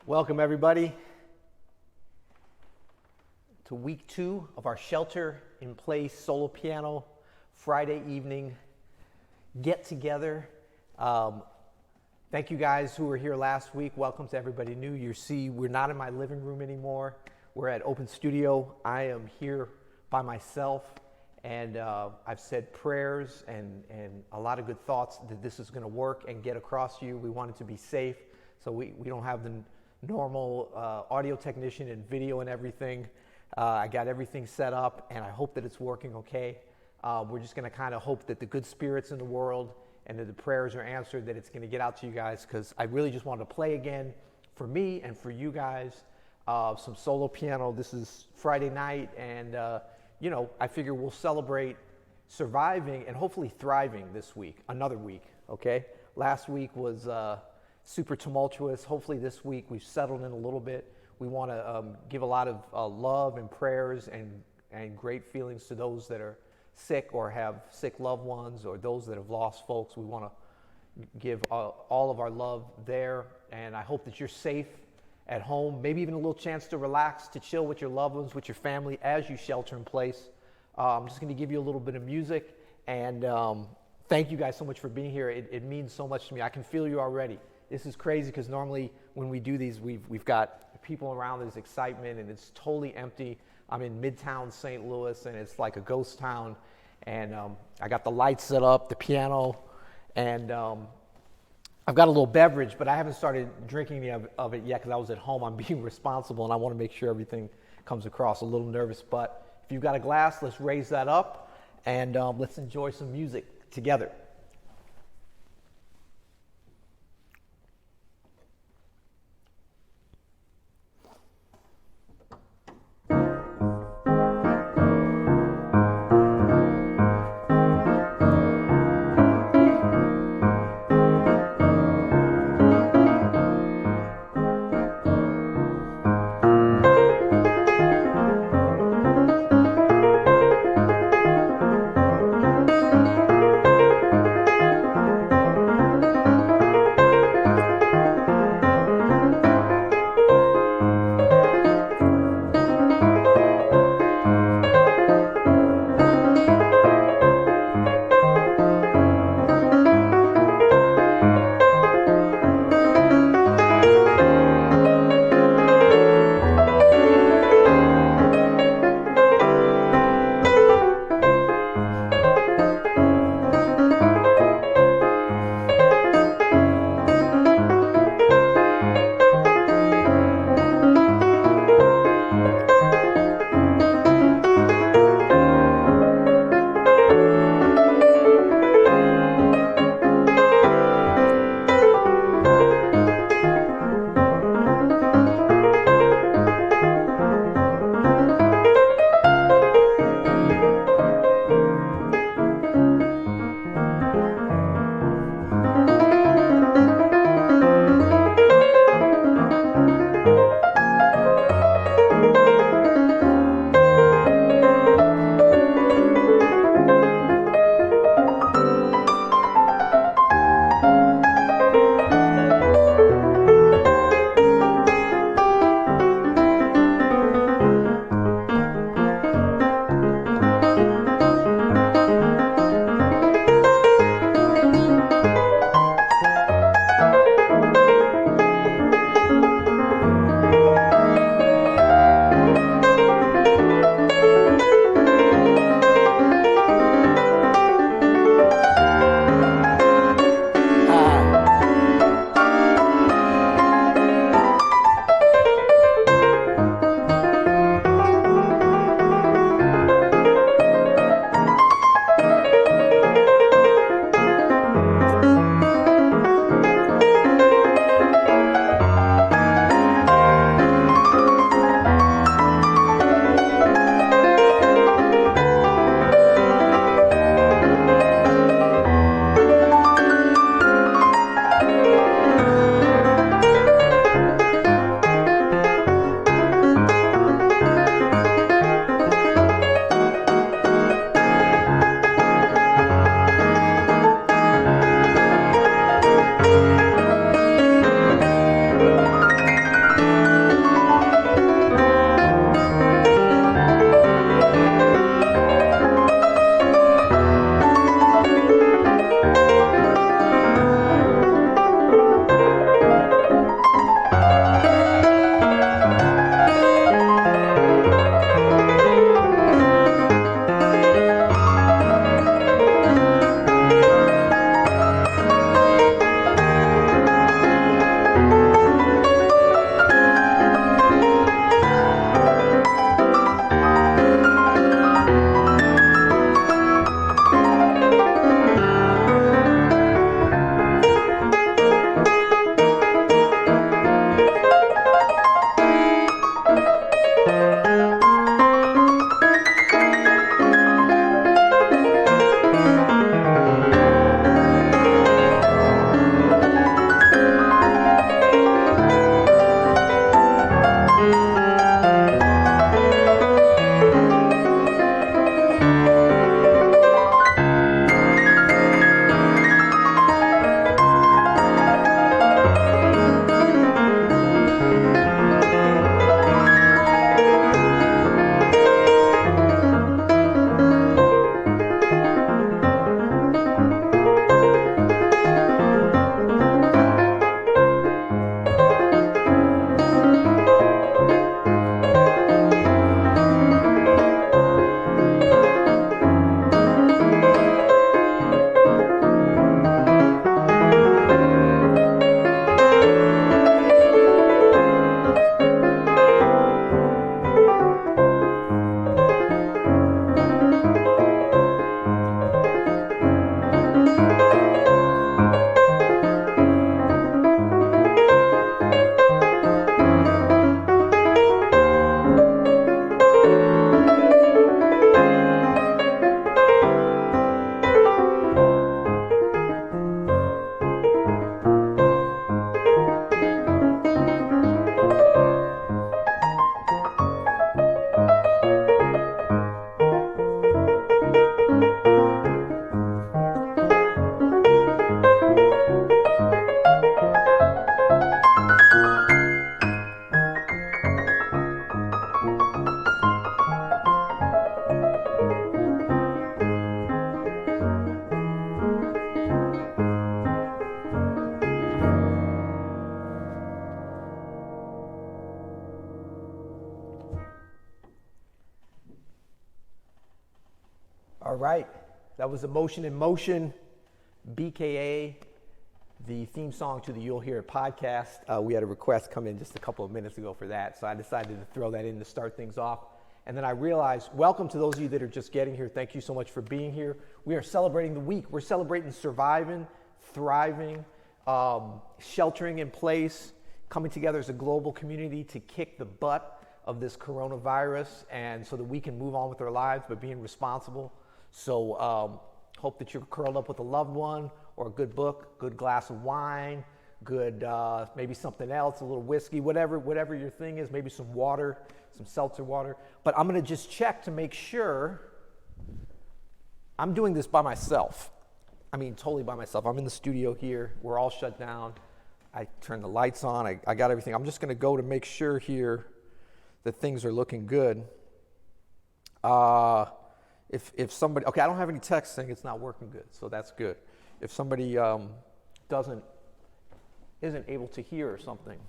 Welcome everybody to week 2 of our shelter in place solo piano Friday evening get together. Thank you guys who were here last week. Welcome to everybody new. You see, we're not in my living room anymore. We're at Open Studio. I am here by myself, and I've said prayers and a lot of good thoughts that this is going to work and get across to you. We want it to be safe, so we don't have the normal audio technician and video and everything. I got everything set up, and I hope that it's working okay. We're just going to kind of hope that the good spirits in the world and that the prayers are answered, that it's going to get out to you guys, because I really just wanted to play again for me and for you guys some solo piano. This is Friday night, and I figure we'll celebrate surviving and hopefully thriving this week, another week, okay? Last week was super tumultuous. Hopefully this week we've settled in a little bit. We want to give a lot of love and prayers and great feelings to those that are sick or have sick loved ones, or those that have lost folks. We want to give all of our love there, and I hope that you're safe at home, maybe even a little chance to relax, to chill with your loved ones, with your family as you shelter in place. I'm just going to give you a little bit of music, and thank you guys so much for being here. It means so much to me. I can feel you already. This is crazy because normally when we do these, we've got people around, there's excitement, and it's totally empty. I'm in Midtown St. Louis, and it's like a ghost town, and I got the lights set up, the piano, and I've got a little beverage, but I haven't started drinking any of it yet because I was at home. I'm being responsible, and I want to make sure everything comes across. A little nervous, but if you've got a glass, let's raise that up, and let's enjoy some music together. All right, that was Emotion in Motion, BKA, the theme song to the You'll Hear It podcast. We had a request come in just a couple of minutes ago for that, so I decided to throw that in to start things off. And then I realized, welcome to those of you that are just getting here. Thank you so much for being here. We are celebrating the week. We're celebrating surviving, thriving, sheltering in place, coming together as a global community to kick the butt of this coronavirus, and so that we can move on with our lives, but being responsible. So hope that you're curled up with a loved one, or a good book, good glass of wine, good maybe something else, a little whiskey, whatever your thing is, maybe some water, some seltzer water. But I'm gonna just check to make sure. I'm doing this by myself. I mean, totally by myself. I'm in the studio here. We're all shut down. I turned the lights on. I got everything. I'm just gonna go to make sure here that things are looking good. If somebody, okay, I don't have any text saying it's not working good, so that's good. If somebody isn't able to hear or something,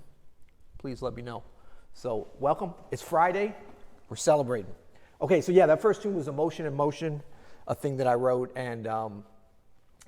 please let me know. So welcome. It's Friday. We're celebrating. Okay, so yeah, that first tune was Emotion in Motion, a thing that I wrote. And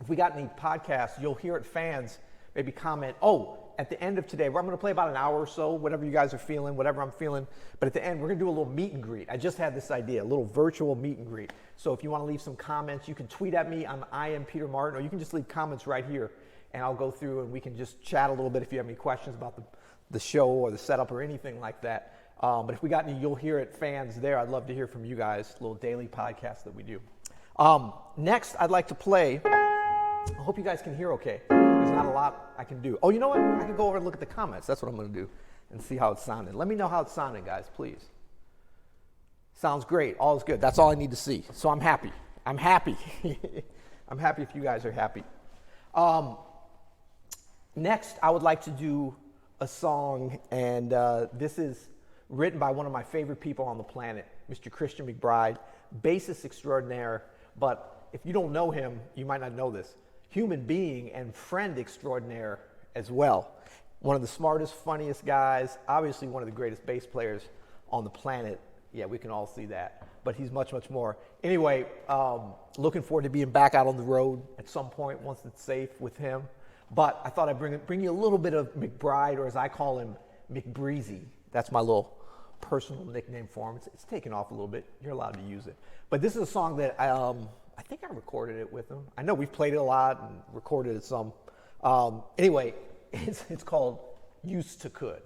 if we got any podcasts, You'll Hear It fans, maybe comment. Oh, at the end of today, I'm going to play about an hour or so, whatever you guys are feeling, whatever I'm feeling. But at the end, we're going to do a little meet and greet. I just had this idea, a little virtual meet and greet. So if you want to leave some comments, you can tweet at me. I am Peter Martin, or you can just leave comments right here, and I'll go through and we can just chat a little bit if you have any questions about the show or the setup or anything like that. But if we got any You'll Hear It fans there, I'd love to hear from you guys, a little daily podcast that we do. Next, I'd like to play. I hope you guys can hear okay. There's not a lot I can do. Oh, you know what? I can go over and look at the comments. That's what I'm going to do and see how it sounded. Let me know how it sounded, guys, please. Sounds great. All is good. That's all I need to see. So I'm happy. I'm happy. I'm happy if you guys are happy. Next, I would like to do a song, and this is written by one of my favorite people on the planet, Mr. Christian McBride, bassist extraordinaire, but if you don't know him, you might not know this. Human being and friend extraordinaire as well. One of the smartest, funniest guys, obviously one of the greatest bass players on the planet. Yeah, we can all see that, but he's much, much more. Anyway, looking forward to being back out on the road at some point once it's safe with him. But I thought I'd bring you a little bit of McBride, or as I call him, McBreezy. That's my little personal nickname for him. It's taken off a little bit. You're allowed to use it. But this is a song that I think I recorded it with him. I know we've played it a lot and recorded it some. Anyway, it's called Used to Could.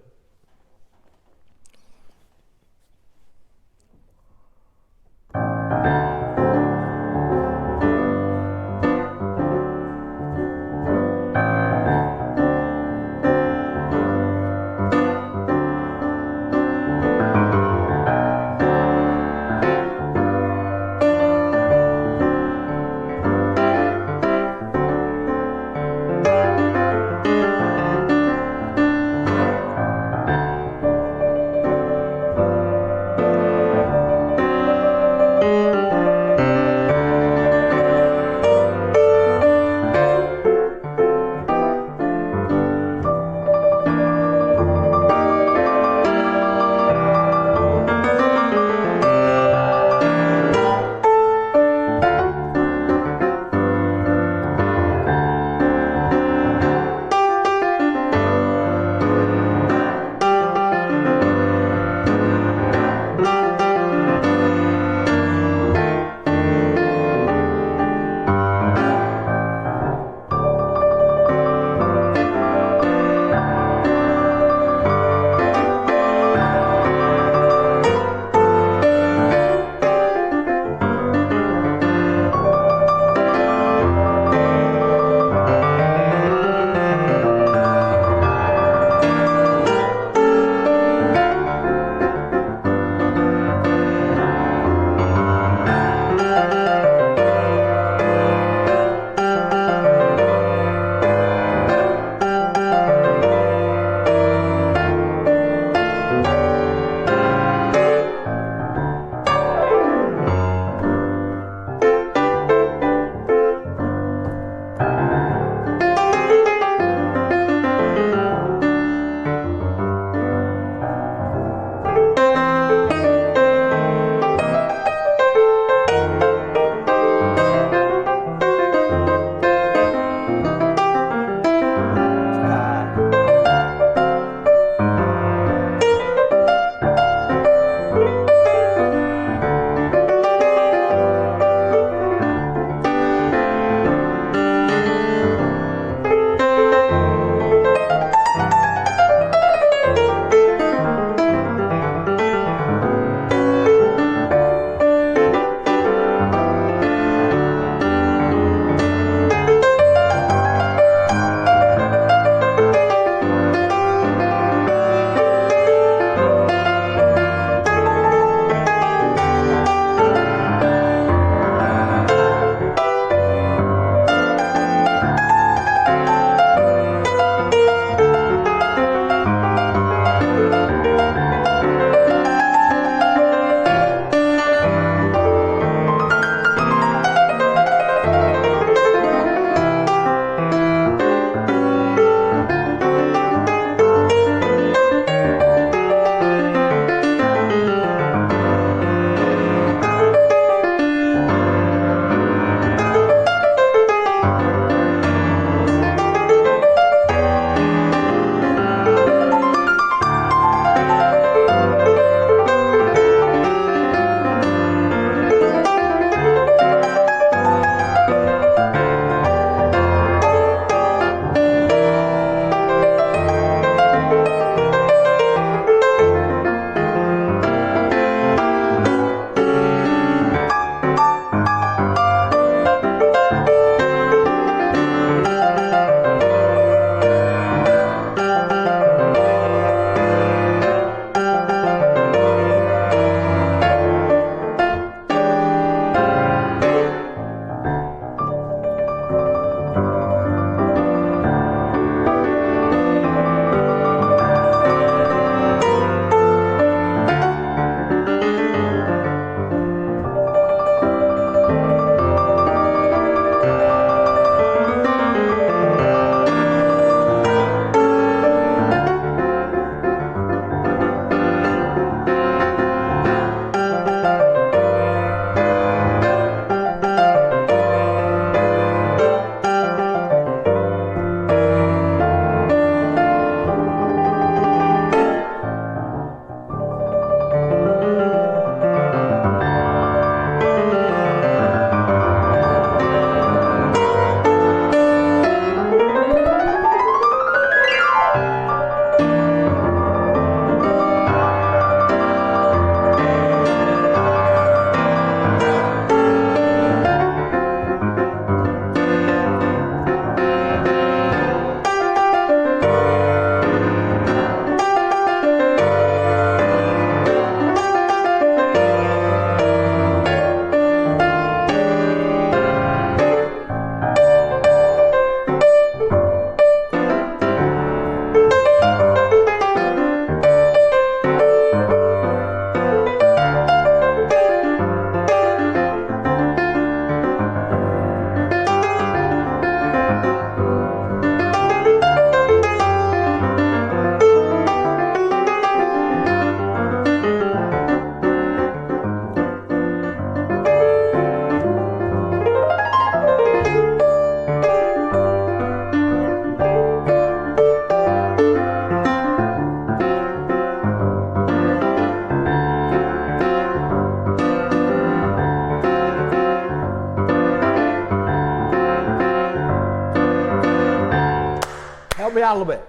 it out a little bit.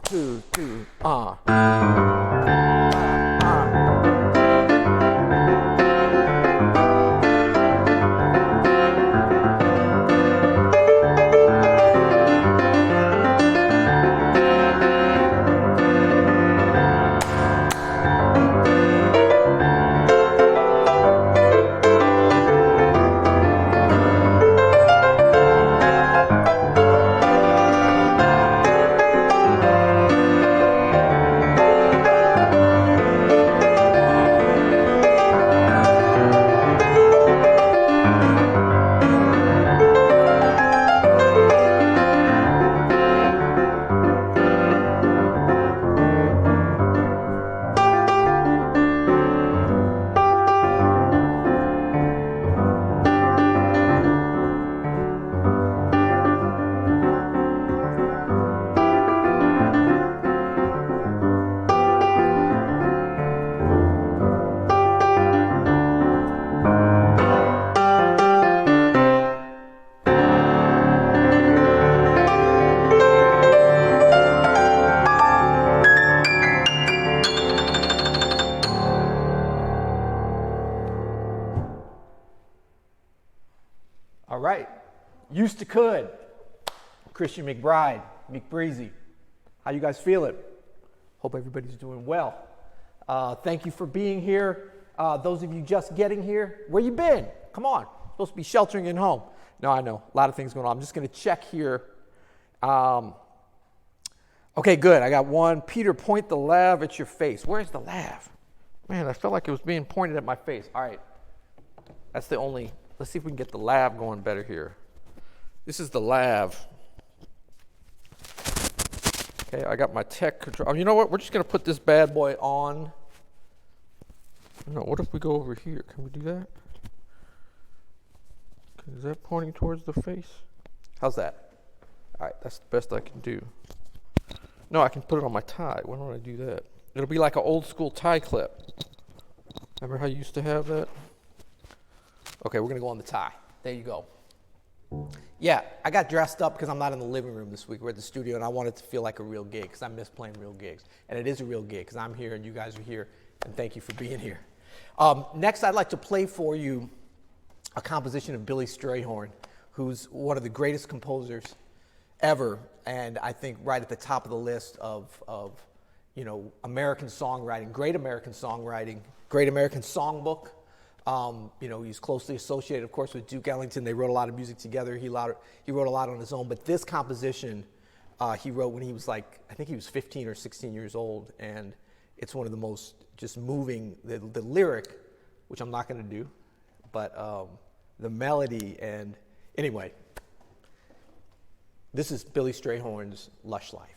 2, 2, All right. Used to Could. Christian McBride, McBreezy. How you guys feeling? Hope everybody's doing well. Thank you for being here. Those of you just getting here, where you been? Come on. Supposed to be sheltering in home. No, I know. A lot of things going on. I'm just going to check here. Okay, good. I got one. Peter, point the lav at your face. Where's the lav? Man, I felt like it was being pointed at my face. All right. That's the only... Let's see if we can get the lav going better here. This is the lav. Okay, I got my tech control. Oh, you know what? We're just going to put this bad boy on. No, what if we go over here? Can we do that? Is that pointing towards the face? How's that? All right, that's the best I can do. No, I can put it on my tie. Why don't I do that? It'll be like an old school tie clip. Remember how you used to have that? Okay, we're going to go on the tie. There you go. Yeah, I got dressed up because I'm not in the living room this week. We're at the studio, and I wanted to feel like a real gig because I miss playing real gigs. And it is a real gig because I'm here and you guys are here, and thank you for being here. Next, I'd like to play for you a composition of Billy Strayhorn, who's one of the greatest composers ever, and I think right at the top of the list of American songwriting, great American songbook. He's closely associated, of course, with Duke Ellington. They wrote a lot of music together. He wrote a lot on his own. But this composition he wrote when he was I think he was 15 or 16 years old. And it's one of the most just moving, the lyric, which I'm not going to do, but the melody. And anyway, this is Billy Strayhorn's Lush Life.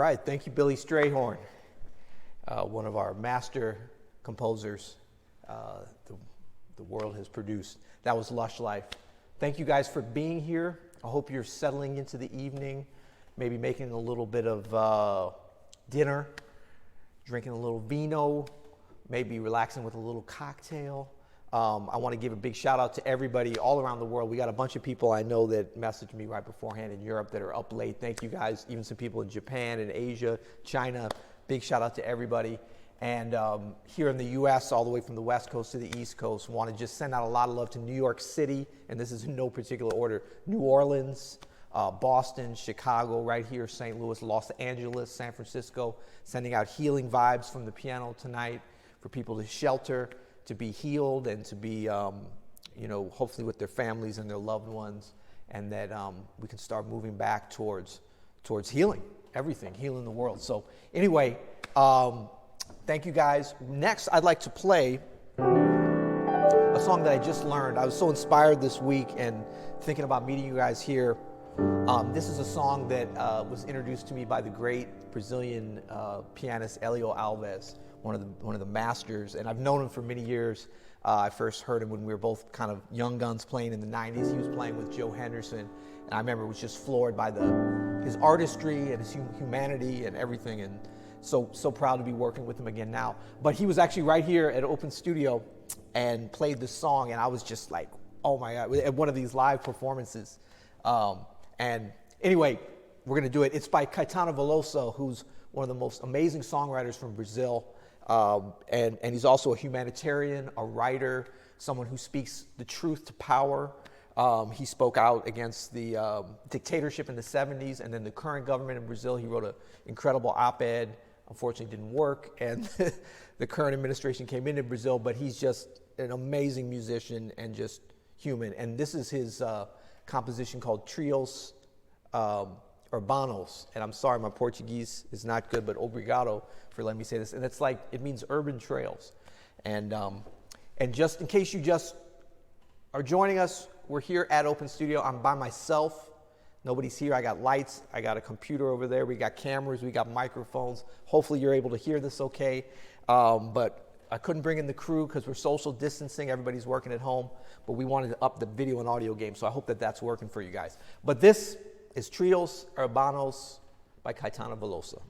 right, thank you, Billy Strayhorn, one of our master composers the world has produced. That was Lush Life. Thank you guys for being here. I hope you're settling into the evening, maybe making a little bit of dinner, drinking a little vino, maybe relaxing with a little cocktail. I want to give a big shout out to everybody all around the world. We got a bunch of people I know that messaged me right beforehand in Europe that are up late. Thank you guys. Even some people in Japan and Asia, China. Big shout out to everybody. And here in the U.S., all the way from the West Coast to the East Coast, want to just send out a lot of love to New York City. And this is in no particular order. New Orleans, Boston, Chicago, right here, St. Louis, Los Angeles, San Francisco. Sending out healing vibes from the piano tonight for people to shelter, to be healed, and to be, hopefully with their families and their loved ones, and that we can start moving back towards healing everything, healing the world. So anyway, thank you guys. Next, I'd like to play a song that I just learned. I was so inspired this week and thinking about meeting you guys here. This is a song that was introduced to me by the great Brazilian pianist Elio Alves, one of the masters, and I've known him for many years. I first heard him when we were both kind of young guns playing in the 90s. He was playing with Joe Henderson, and I remember was just floored by his artistry and his humanity and everything, and so proud to be working with him again now. But he was actually right here at Open Studio and played this song, and I was just like, oh my God, at one of these live performances. And anyway, we're going to do it. It's by Caetano Veloso, who's one of the most amazing songwriters from Brazil. And he's also a humanitarian, a writer, someone who speaks the truth to power. He spoke out against the dictatorship in the 70s, and then the current government in Brazil. He wrote an incredible op-ed. Unfortunately, didn't work, and the current administration came into Brazil, but he's just an amazing musician and just human. And this is his composition called Trilhos Urbanos, and I'm sorry, my Portuguese is not good, but obrigado for letting me say this. And it's like, it means urban trails. And just in case you just are joining us, we're here at Open Studio. I'm by myself. Nobody's here. I got lights. I got a computer over there. We got cameras. We got microphones. Hopefully you're able to hear this okay. But I couldn't bring in the crew because we're social distancing. Everybody's working at home. But we wanted to up the video and audio game, so I hope that that's working for you guys. But this is Trilhos Urbanos by Caetano Veloso.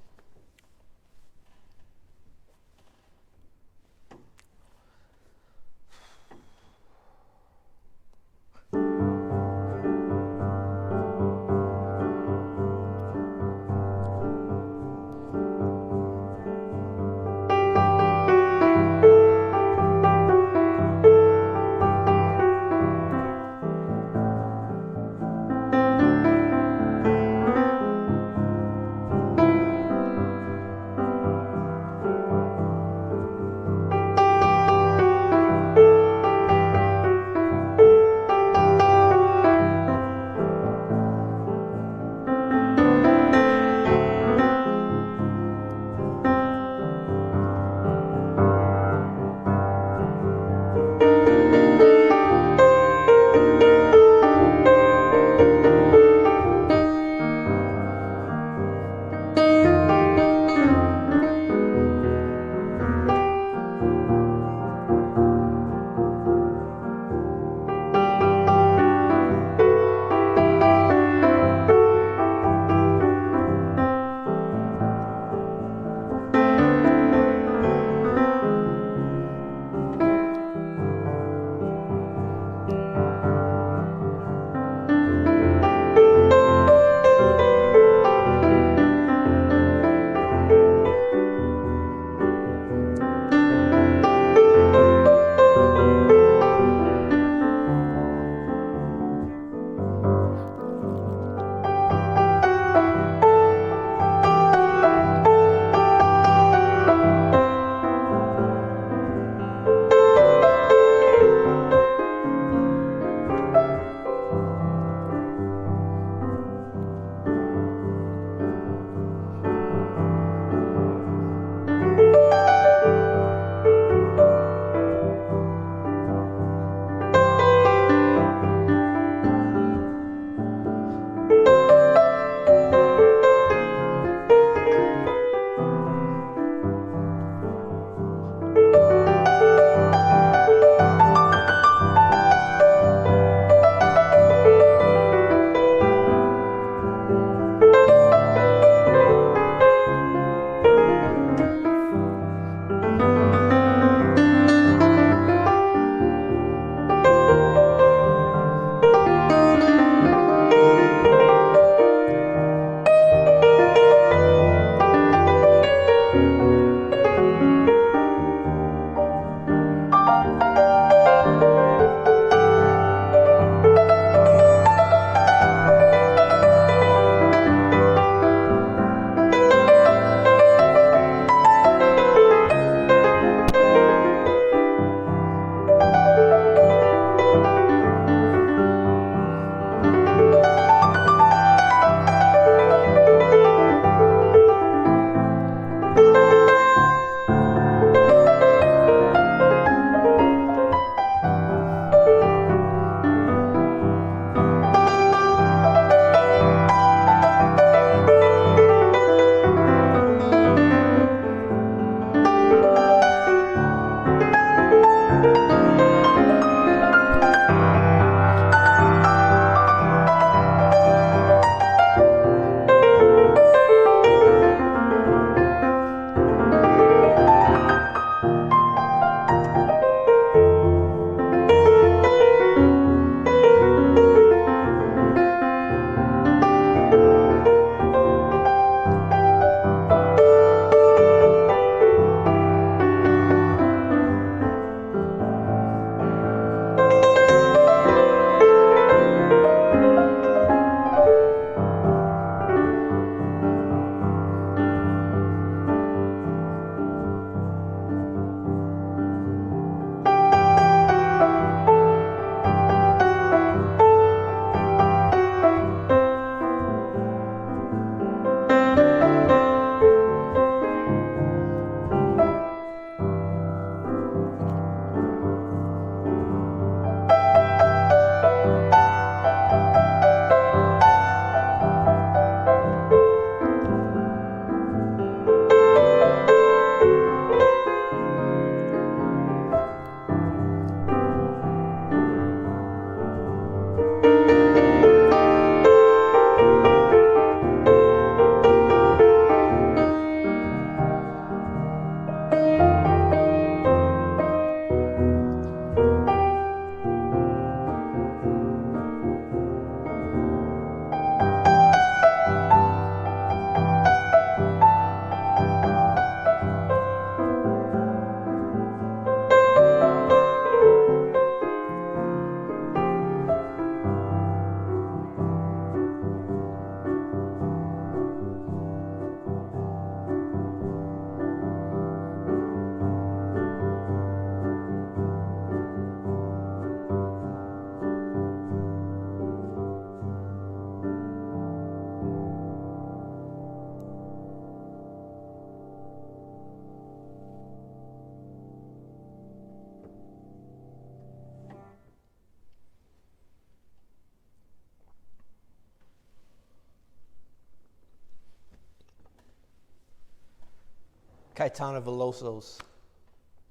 Caetano Veloso's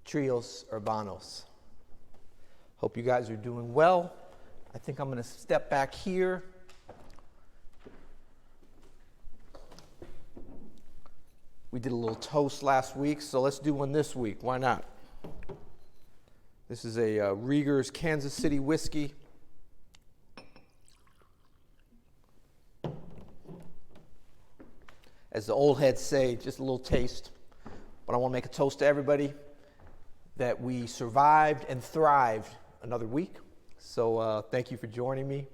Trilhos Urbanos. Hope you guys are doing well. I think I'm going to step back here. We did a little toast last week, so let's do one this week. Why not? This is a Rieger's Kansas City whiskey. As the old heads say, just a little taste. But I want to make a toast to everybody that we survived and thrived another week. So thank you for joining me.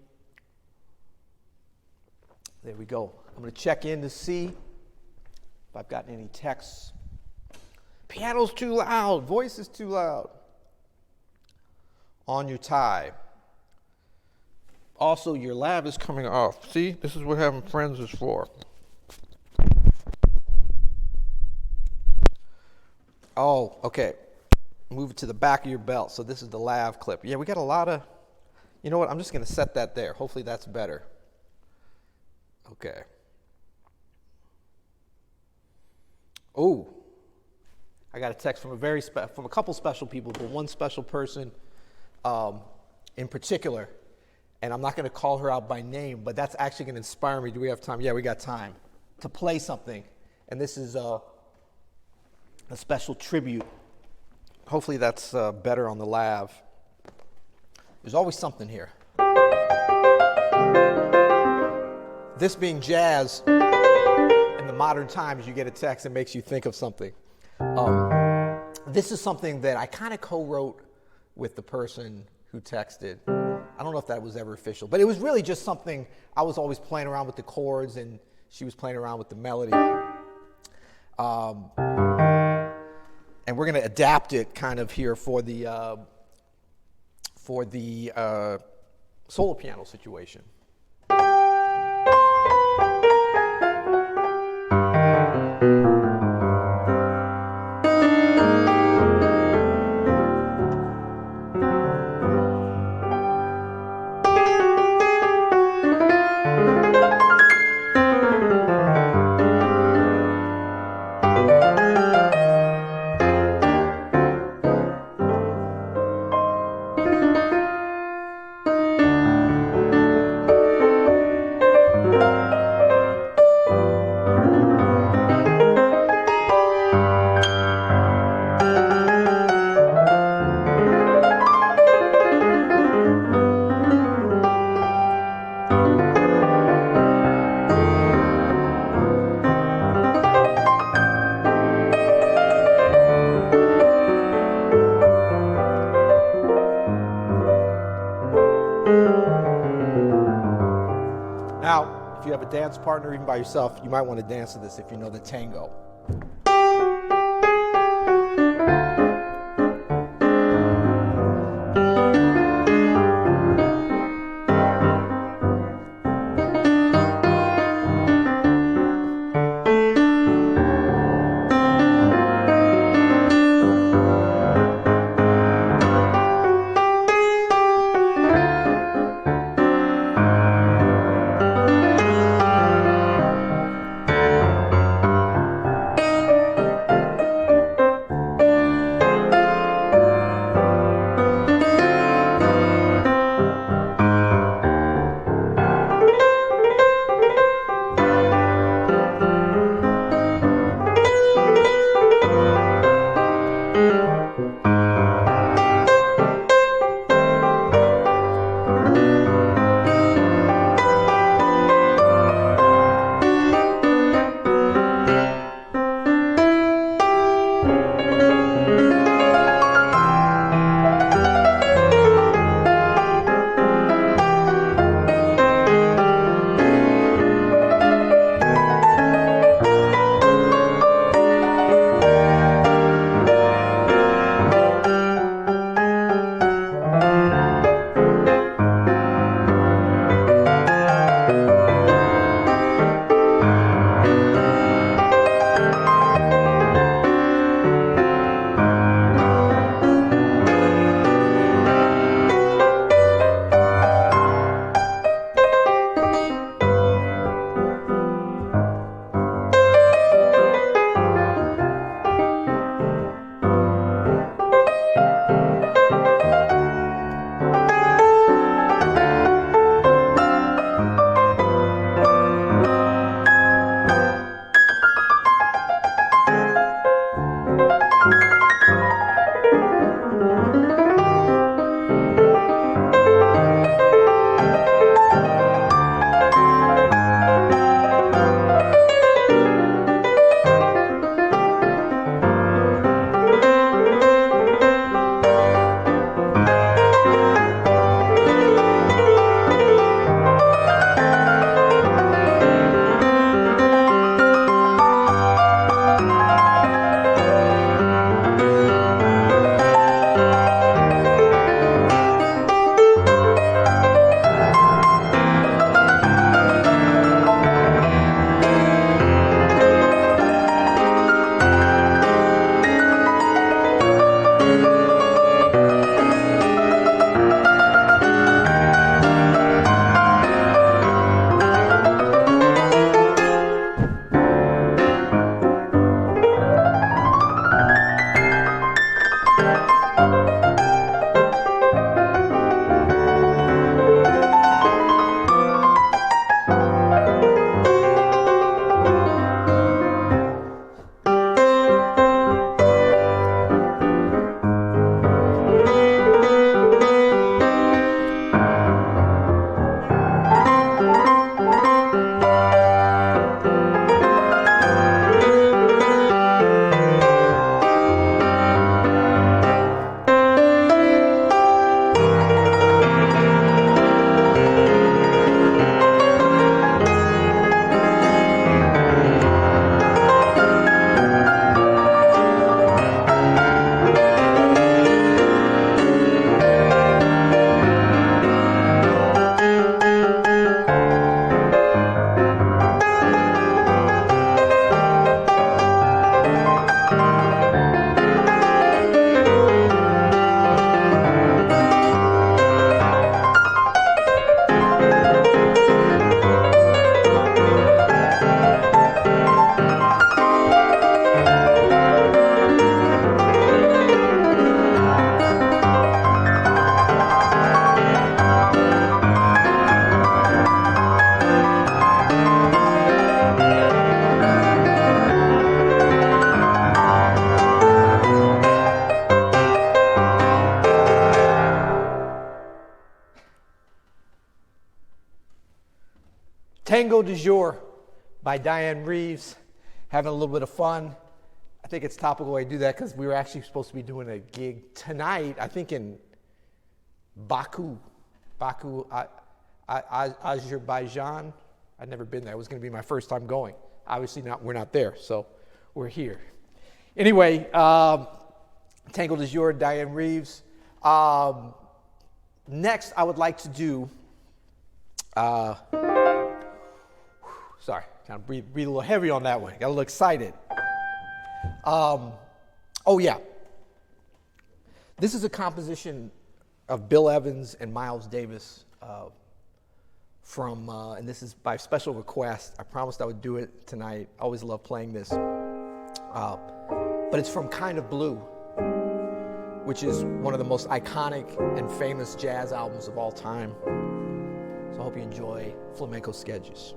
There we go. I'm going to check in to see if I've gotten any texts. Piano's too loud. Voice is too loud. On your tie. Also, your lab is coming off. See, this is what having friends is for. Oh, okay. Move it to the back of your belt. So this is the lav clip. Yeah, we got a lot of, you know what? I'm just going to set that there. Hopefully that's better. Okay. Oh, I got a text from from a couple special people, but one special person in particular, and I'm not going to call her out by name, but that's actually going to inspire me. Do we have time? Yeah, we got time to play something, and this is a special tribute. Hopefully that's better on the lav. There's always something here. This being jazz, in the modern times, you get a text that makes you think of something. This is something that I kind of co-wrote with the person who texted. I don't know if that was ever official, but it was really just something I was always playing around with the chords, and she was playing around with the melody. And we're going to adapt it kind of here for the solo piano situation. Now, if you have a dance partner, even by yourself, you might want to dance to this if you know the tango. Tango du Jour by Diane Reeves. Having a little bit of fun. I think it's topical I do that because we were actually supposed to be doing a gig tonight, I think in Baku, Azerbaijan. I'd never been there. It was going to be my first time going. Obviously we're not there, so we're here. Anyway, Tango du Jour, Diane Reeves. Next, I would like to do, sorry, kind of breathe a little heavy on that one. Got a little excited. Oh yeah. This is a composition of Bill Evans and Miles Davis and this is by special request. I promised I would do it tonight. I always love playing this. But it's from Kind of Blue, which is one of the most iconic and famous jazz albums of all time. So I hope you enjoy Flamenco Sketches.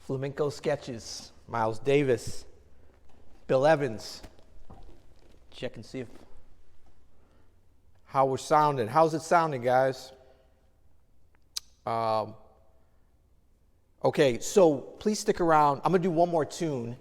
Flamenco Sketches, Miles Davis, Bill Evans. Check and see if how we're sounding. How's it sounding, guys? Okay, so please stick around. I'm going to do one more tune,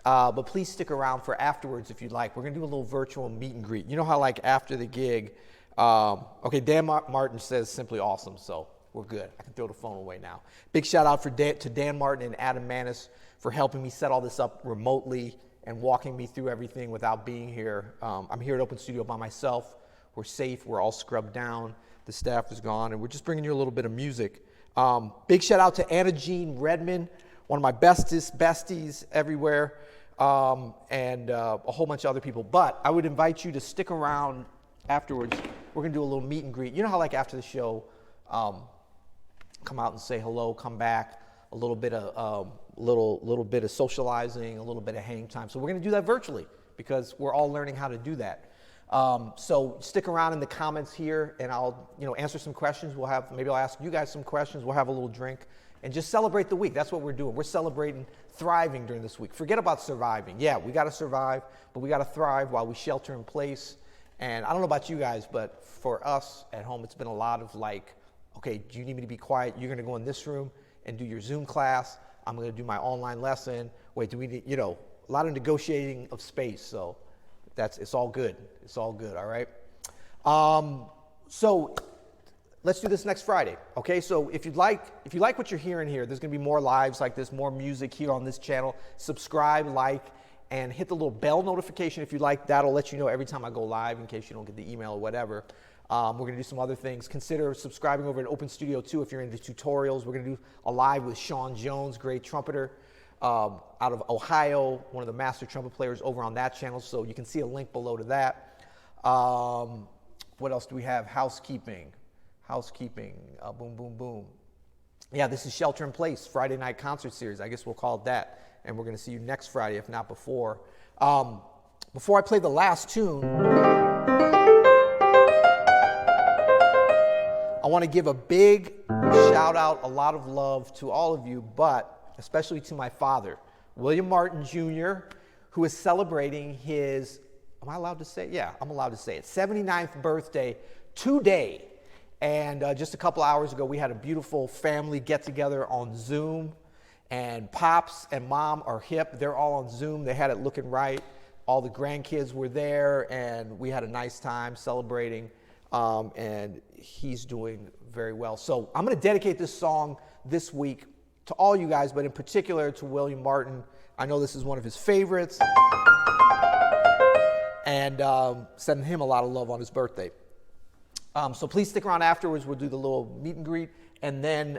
but please stick around for afterwards if you'd like. We're going to do a little virtual meet and greet. You know how, like, after the gig, okay, Dan Martin says simply awesome, so we're good. I can throw the phone away now. Big shout out to Dan Martin and Adam Manis for helping me set all this up remotely and walking me through everything without being here. I'm here at Open Studio by myself. We're safe. We're all scrubbed down. The staff is gone, and we're just bringing you a little bit of music. Big shout out to Anna Jean Redman, one of my besties everywhere, and a whole bunch of other people. But I would invite you to stick around afterwards. We're going to do a little meet and greet. You know how, like, after the show, come out and say hello, come back, a little bit of little bit of socializing, a little bit of hang time. So we're going to do that virtually because we're all learning how to do that. So stick around in the comments here, and I'll answer some questions. Maybe I'll ask you guys some questions. We'll have a little drink and just celebrate the week. That's what we're doing. We're celebrating thriving during this week. Forget about surviving. Yeah, we got to survive, but we got to thrive while we shelter in place. And I don't know about you guys, but for us at home, it's been a lot of like, okay, do you need me to be quiet? You're going to go in this room and do your Zoom class. I'm going to do my online lesson. Wait, do we need, a lot of negotiating of space. So it's all good. It's all good. All right. So let's do this next Friday. Okay. So if you like what you're hearing here, there's going to be more lives like this, more music here on this channel. Subscribe, like, and hit the little bell notification if you like. That'll let you know every time I go live in case you don't get the email or whatever. We're going to do some other things. Consider subscribing over at Open Studio 2 if you're into tutorials. We're going to do a live with Sean Jones, great trumpeter out of Ohio, one of the master trumpet players over on that channel. So you can see a link below to that. What else do we have? Housekeeping. Boom, boom, boom. Yeah, this is Shelter in Place, Friday night concert series. I guess we'll call it that. And we're going to see you next Friday, if not before. Before I play the last tune, I want to give a big shout out, a lot of love to all of you, but especially to my father, William Martin Jr., who is celebrating his, am I allowed to say it? Yeah, I'm allowed to say it, 79th birthday today. And just a couple hours ago, we had a beautiful family get-together on Zoom. And Pops and Mom are hip. They're all on Zoom. They had it looking right. All the grandkids were there, and we had a nice time celebrating. And he's doing very well. So I'm going to dedicate this song this week to all you guys, but in particular to William Martin. I know this is one of his favorites. And sending him a lot of love on his birthday. So please stick around afterwards. We'll do the little meet and greet. And then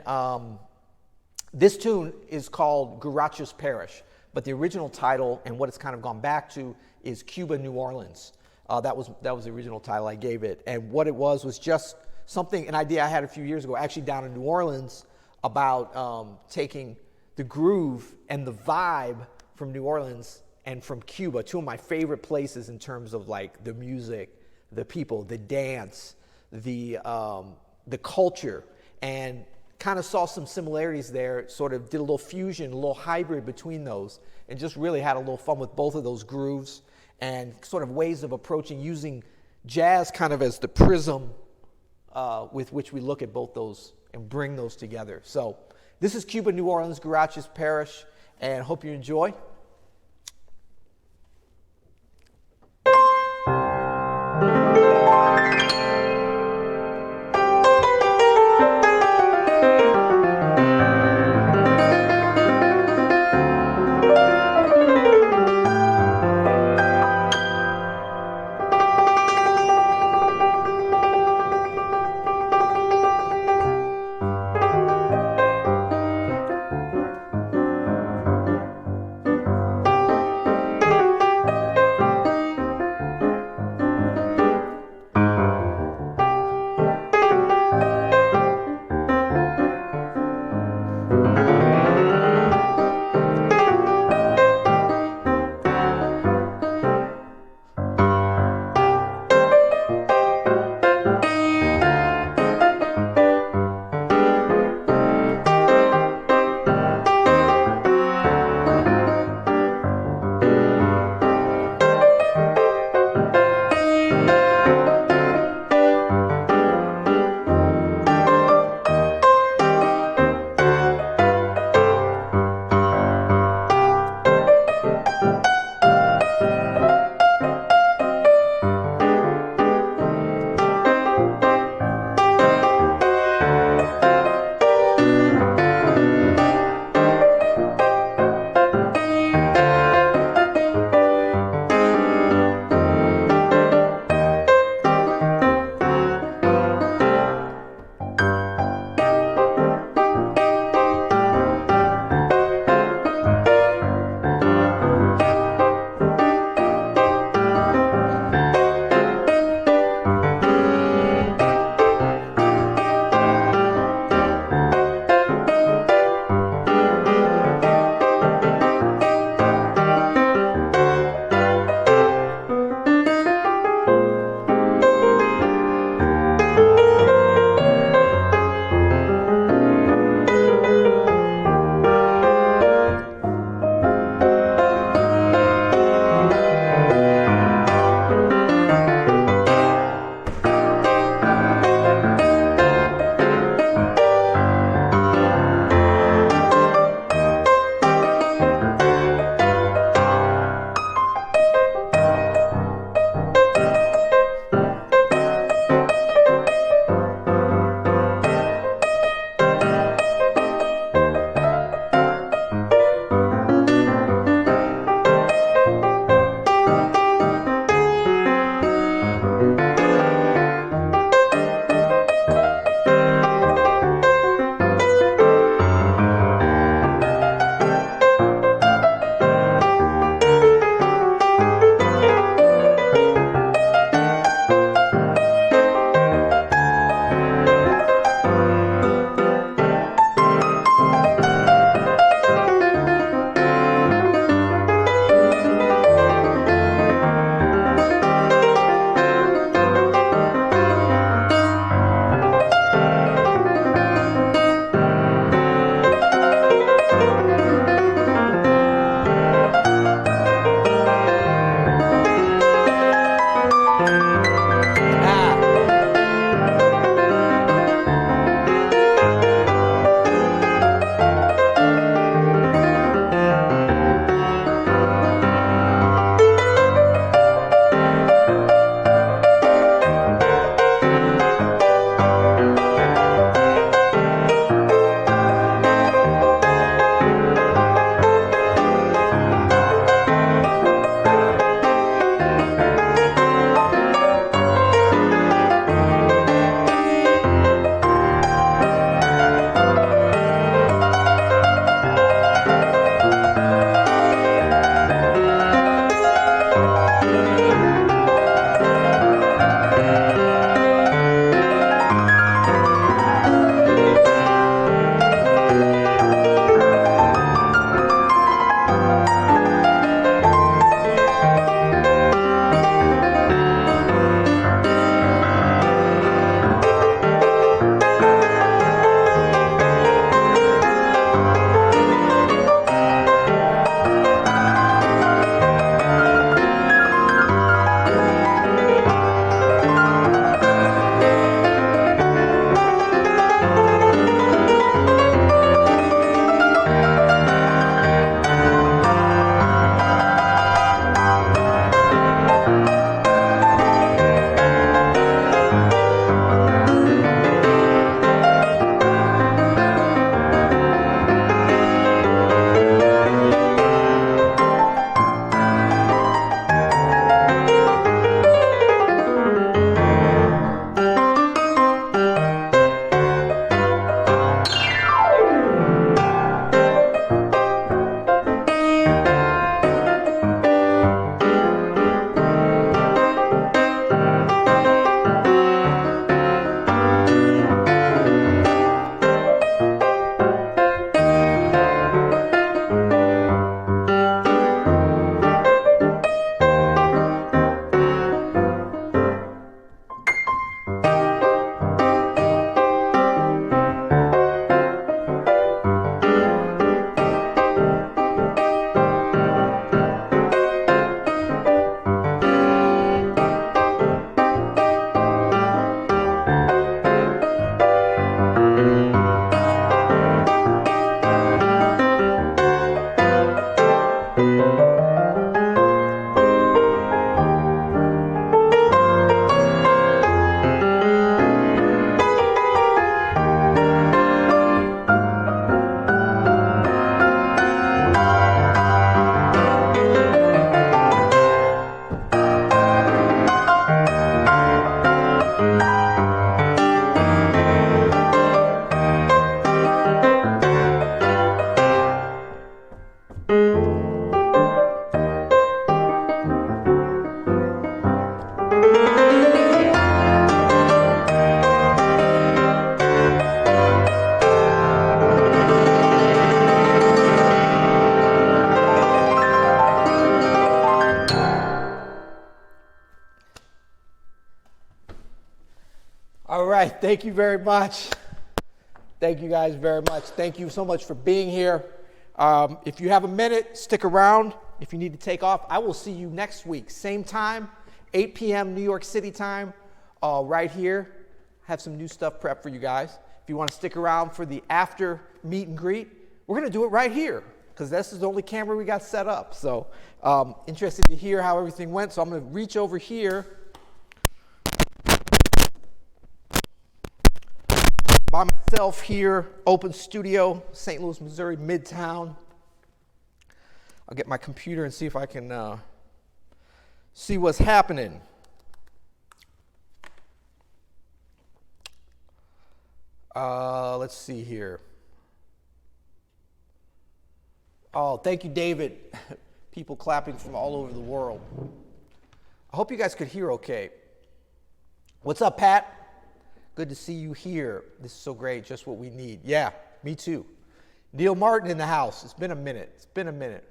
this tune is called Guaracha's Parish. But the original title and what it's kind of gone back to is Cuba, New Orleans. That was the original title I gave it. And what it was just an idea I had a few years ago, actually down in New Orleans, about taking the groove and the vibe from New Orleans and from Cuba, two of my favorite places in terms of like the music, the people, the dance, the culture, and kind of saw some similarities there, sort of did a little fusion, a little hybrid between those, and just really had a little fun with both of those grooves and sort of ways of approaching, using jazz kind of as the prism with which we look at both those and bring those together. So this is Cuba, New Orleans, Guaracha's Parish, and hope you enjoy. All right, thank you very much. Thank you guys very much. Thank you so much for being here. If you have a minute, stick around. If you need to take off, I will see you next week. Same time, 8 p.m. New York City time, right here. Have some new stuff prepped for you guys. If you want to stick around for the after meet and greet, we're going to do it right here because this is the only camera we got set up. So interested to hear how everything went. So I'm going to reach over here by myself here, open studio, St. Louis, Missouri, Midtown. I'll get my computer and see if I can see what's happening. Let's see here. Oh, thank you, David. People clapping from all over the world. I hope you guys could hear okay. What's up, Pat? Good to see you here. This is so great, just what we need. Yeah, me too. Neil Martin in the house. It's been a minute. It's been a minute.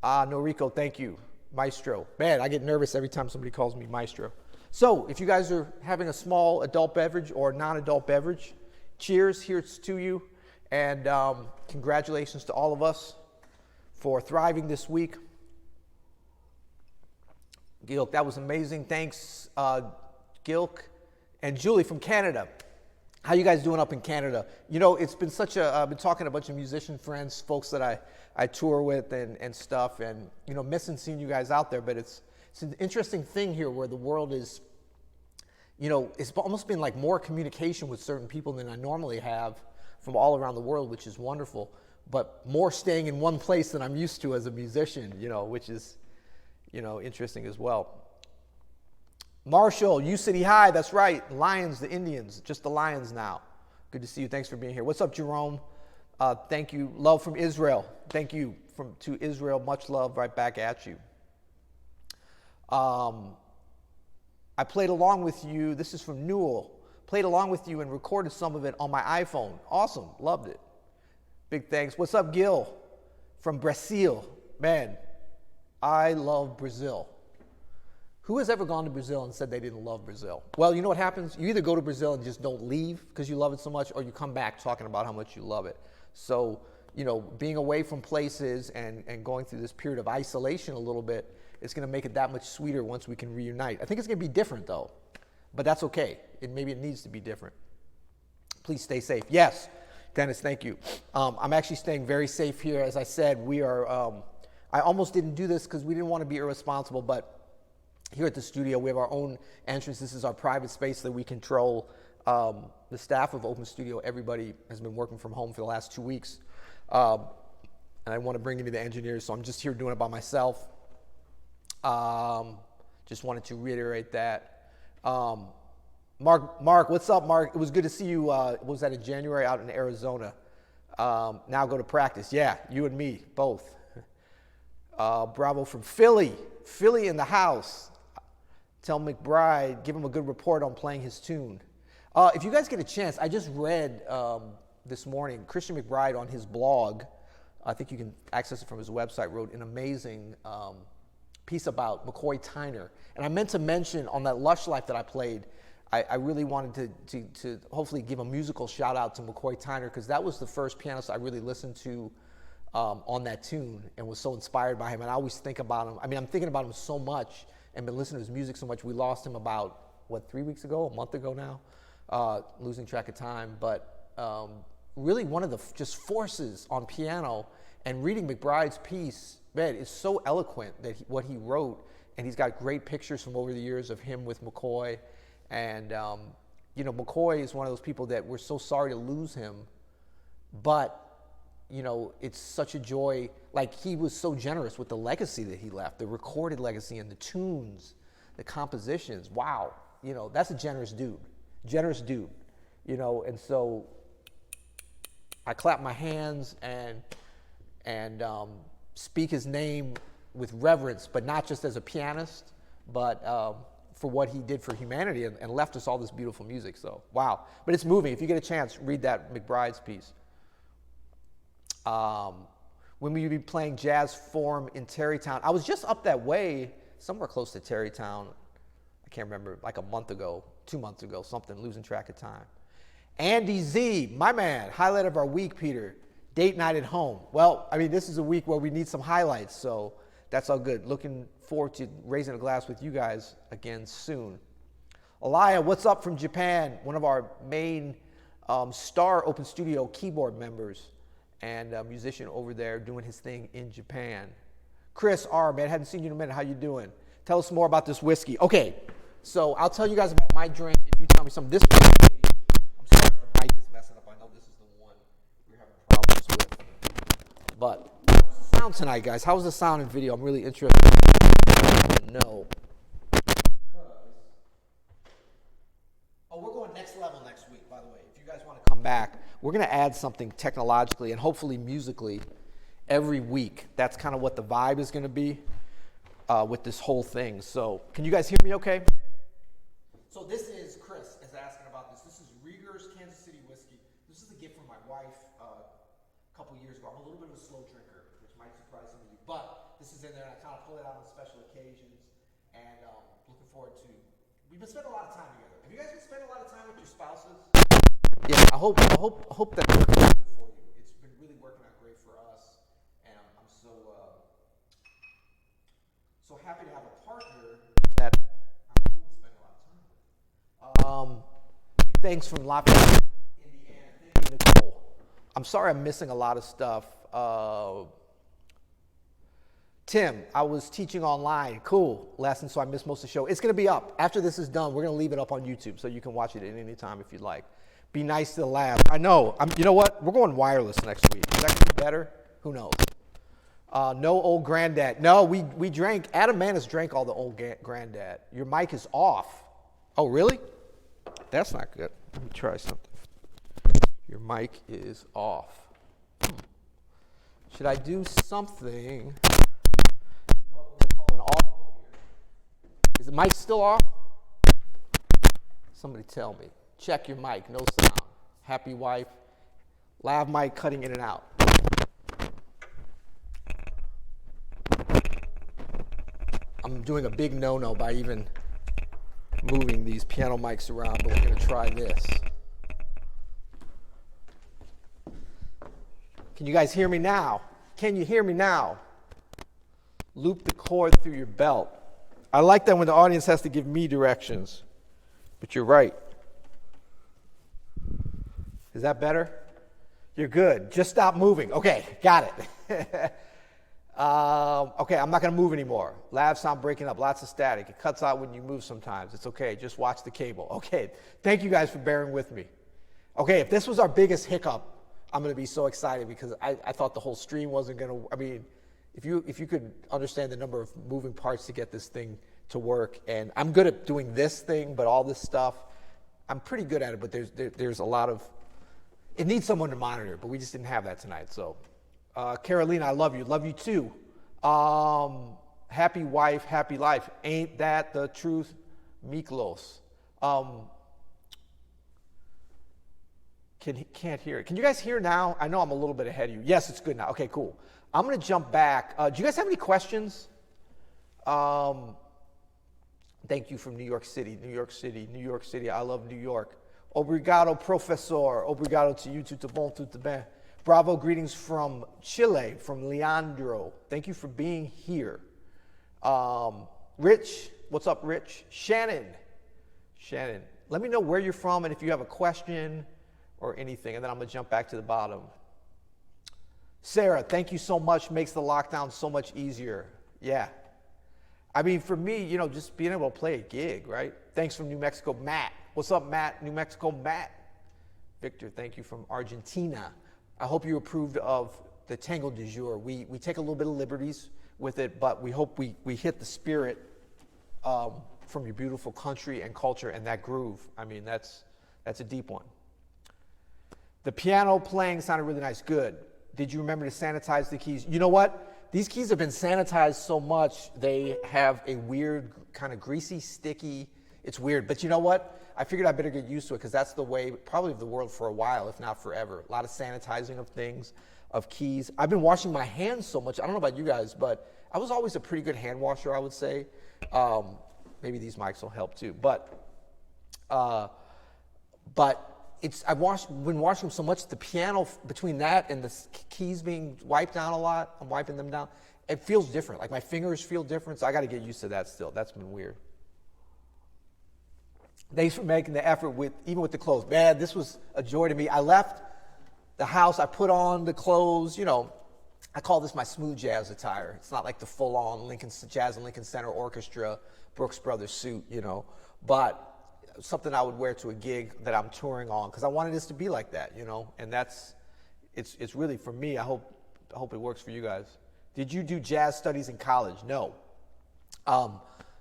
Noriko, thank you. Maestro. Man, I get nervous every time somebody calls me Maestro. So, if you guys are having a small adult beverage or non-adult beverage, cheers, here's to you. And congratulations to all of us for thriving this week. Gilk, that was amazing. Thanks, Gilk and Julie from Canada. How you guys doing up in Canada? You know, it's been such a, I've been talking to a bunch of musician friends, folks that I tour with and stuff, and, you know, missing seeing you guys out there, but it's an interesting thing here where the world is, you know, it's almost been like more communication with certain people than I normally have from all around the world, which is wonderful, but more staying in one place than I'm used to as a musician, you know, which is, you know, interesting as well. Marshall, U City High, that's right. Lions, the Indians, just the Lions now. Good to see you. Thanks for being here. What's up, Jerome? Thank you. Love from Israel. Thank you to Israel. Much love right back at you. I played along with you. This is from Newell. Played along with you and recorded some of it on my iPhone. Awesome. Loved it. Big thanks. What's up, Gil? From Brazil. Man, I love Brazil. Who has ever gone to Brazil and said they didn't love Brazil? Well, you know what happens? You either go to Brazil and just don't leave because you love it so much, or you come back talking about how much you love it. So, you know, being away from places and going through this period of isolation a little bit, it's going to make it that much sweeter once we can reunite. I think it's going to be different, though, but that's okay. Maybe it needs to be different. Please stay safe. Yes, Dennis, thank you. I'm actually staying very safe here. As I said, we are, I almost didn't do this because we didn't want to be irresponsible, but here at the studio, we have our own entrance. This is our private space that we control. The staff of Open Studio, everybody has been working from home for the last 2 weeks. And I want to bring in the engineers, so I'm just here doing it by myself. Just wanted to reiterate that. Mark, what's up, Mark? It was good to see you. Was that in January out in Arizona? Now go to practice. Yeah, you and me, both. Bravo from Philly. Philly in the house. Tell McBride, give him a good report on playing his tune. If you guys get a chance, I just read this morning, Christian McBride on his blog, I think you can access it from his website, wrote an amazing piece about McCoy Tyner. And I meant to mention on that Lush Life that I played, I really wanted to hopefully give a musical shout out to McCoy Tyner, because that was the first pianist I really listened to on that tune and was so inspired by him. And I always think about him. I mean, I'm thinking about him so much and been listening to his music so much. We lost him about, 3 weeks ago, a month ago now, losing track of time. But really one of the just forces on piano, and reading McBride's piece, man, is so eloquent that what he wrote, and he's got great pictures from over the years of him with McCoy. And, you know, McCoy is one of those people that we're so sorry to lose him, but you know, it's such a joy. Like, he was so generous with the legacy that he left, the recorded legacy and the tunes, the compositions. Wow. You know, that's a generous dude, you know, and so I clap my hands and speak his name with reverence, but not just as a pianist, but for what he did for humanity and left us all this beautiful music. So, wow. But it's moving. If you get a chance, read that McBride's piece. When will you be playing Jazz Forum in Tarrytown? I was just up that way, somewhere close to Tarrytown. I can't remember, like a month ago, 2 months ago, something, losing track of time. Andy Z, my man, highlight of our week, Peter. Date night at home. Well, I mean, this is a week where we need some highlights, so that's all good. Looking forward to raising a glass with you guys again soon. Alaya, what's up from Japan? One of our main Star Open Studio keyboard members and a musician over there doing his thing in Japan. Chris R, man, hadn't seen you in a minute. How you doing? Tell us more about this whiskey. Okay, so I'll tell you guys about my drink if you tell me something. This whiskey, I'm sorry if the mic is messing up. I know this is the one we're having problems with. But how's the sound tonight, guys? How's the sound and video? I'm really interested to know. Oh, we're going next level next week, by the way. If you guys want to come back, we're going to add something technologically and hopefully musically every week. That's kind of what the vibe is going to be with this whole thing. So can you guys hear me okay? So this is, Chris is asking about this. This is Rieger's Kansas City whiskey. This is a gift from my wife a couple years ago. I'm a little bit of a slow drinker, which might surprise some of you. But this is in there, and I kind of pull it out on special occasions. And looking forward to, we've been spending a lot of time together. Have you guys been spending a lot of time with your spouses? Yeah, I hope that works out good for you. It's been really working out great for us, and I'm so happy to have a partner that I'm cool to spend a lot of time with. Big thanks from Lafayette, Indiana. Thank you, Nicole. I'm sorry I'm missing a lot of stuff. Tim, I was teaching online. Cool. Lesson, so I missed most of the show. It's going to be up. After this is done, we're going to leave it up on YouTube, so you can watch it at any time if you'd like. Be nice to the lab. I know. You know what? We're going wireless next week. Is that going to be better? Who knows? No old granddad. No, we drank. Adam Manis drank all the old granddad. Your mic is off. Oh, really? That's not good. Let me try something. Your mic is off. Should I do something? Is the mic still off? Somebody tell me. Check your mic, no sound. Happy wife. Lav mic cutting in and out. I'm doing a big no-no by even moving these piano mics around, but we're going to try this. Can you guys hear me now? Can you hear me now? Loop the cord through your belt. I like that when the audience has to give me directions, but you're right. Is that better? You're good. Just stop moving. Okay, got it. Okay, I'm not going to move anymore. Lab sound breaking up, lots of static. It cuts out when you move sometimes. It's okay. Just watch the cable. Okay, thank you guys for bearing with me. Okay, if this was our biggest hiccup, I'm going to be so excited because I thought the whole stream wasn't going to, I mean, if you could understand the number of moving parts to get this thing to work, and I'm good at doing this thing, but all this stuff, I'm pretty good at it, but there's a lot of, it needs someone to monitor, but we just didn't have that tonight. So, Carolina, I love you too. Happy wife, happy life. Ain't that the truth, Miklos? Can't hear it. Can you guys hear now? I know I'm a little bit ahead of you. Yes, it's good now. Okay, cool. I'm going to jump back. Do you guys have any questions? Thank you from New York City. I love New York. Obrigado, professor. Obrigado to you, tudo bom, tudo bem. Bravo, greetings from Chile, from Leandro. Thank you for being here. Rich, what's up, Rich? Shannon, let me know where you're from and if you have a question or anything, and then I'm going to jump back to the bottom. Sarah, thank you so much. Makes the lockdown so much easier. Yeah. I mean, for me, just being able to play a gig, right? Thanks from New Mexico, Matt. What's up, Matt? New Mexico, Matt. Victor, thank you from Argentina. I hope you approved of the Tango du Jour. We take a little bit of liberties with it, but we hope we hit the spirit from your beautiful country and culture and that groove. I mean, that's a deep one. The piano playing sounded really nice. Good. Did you remember to sanitize the keys? You know what? These keys have been sanitized so much, they have a weird, kind of greasy, sticky, it's weird. But you know what? I figured I better get used to it because that's the way, probably of the world for a while, if not forever. A lot of sanitizing of things, of keys. I've been washing my hands so much. I don't know about you guys, but I was always a pretty good hand washer, I would say. maybe these mics will help too. But I've been watching them so much. The piano between that and the keys being wiped down a lot, I'm wiping them down. It feels different. Like my fingers feel different. So I got to get used to that still. That's been weird. Thanks for making the effort even with the clothes. Man, this was a joy to me. I left the house. I put on the clothes. I call this my smooth jazz attire. It's not like the full-on Jazz and Lincoln Center Orchestra Brooks Brothers suit, but something I would wear to a gig that I'm touring on because I wanted this to be like that, and it's really for me. I hope it works for you guys. Did you do jazz studies in college? No,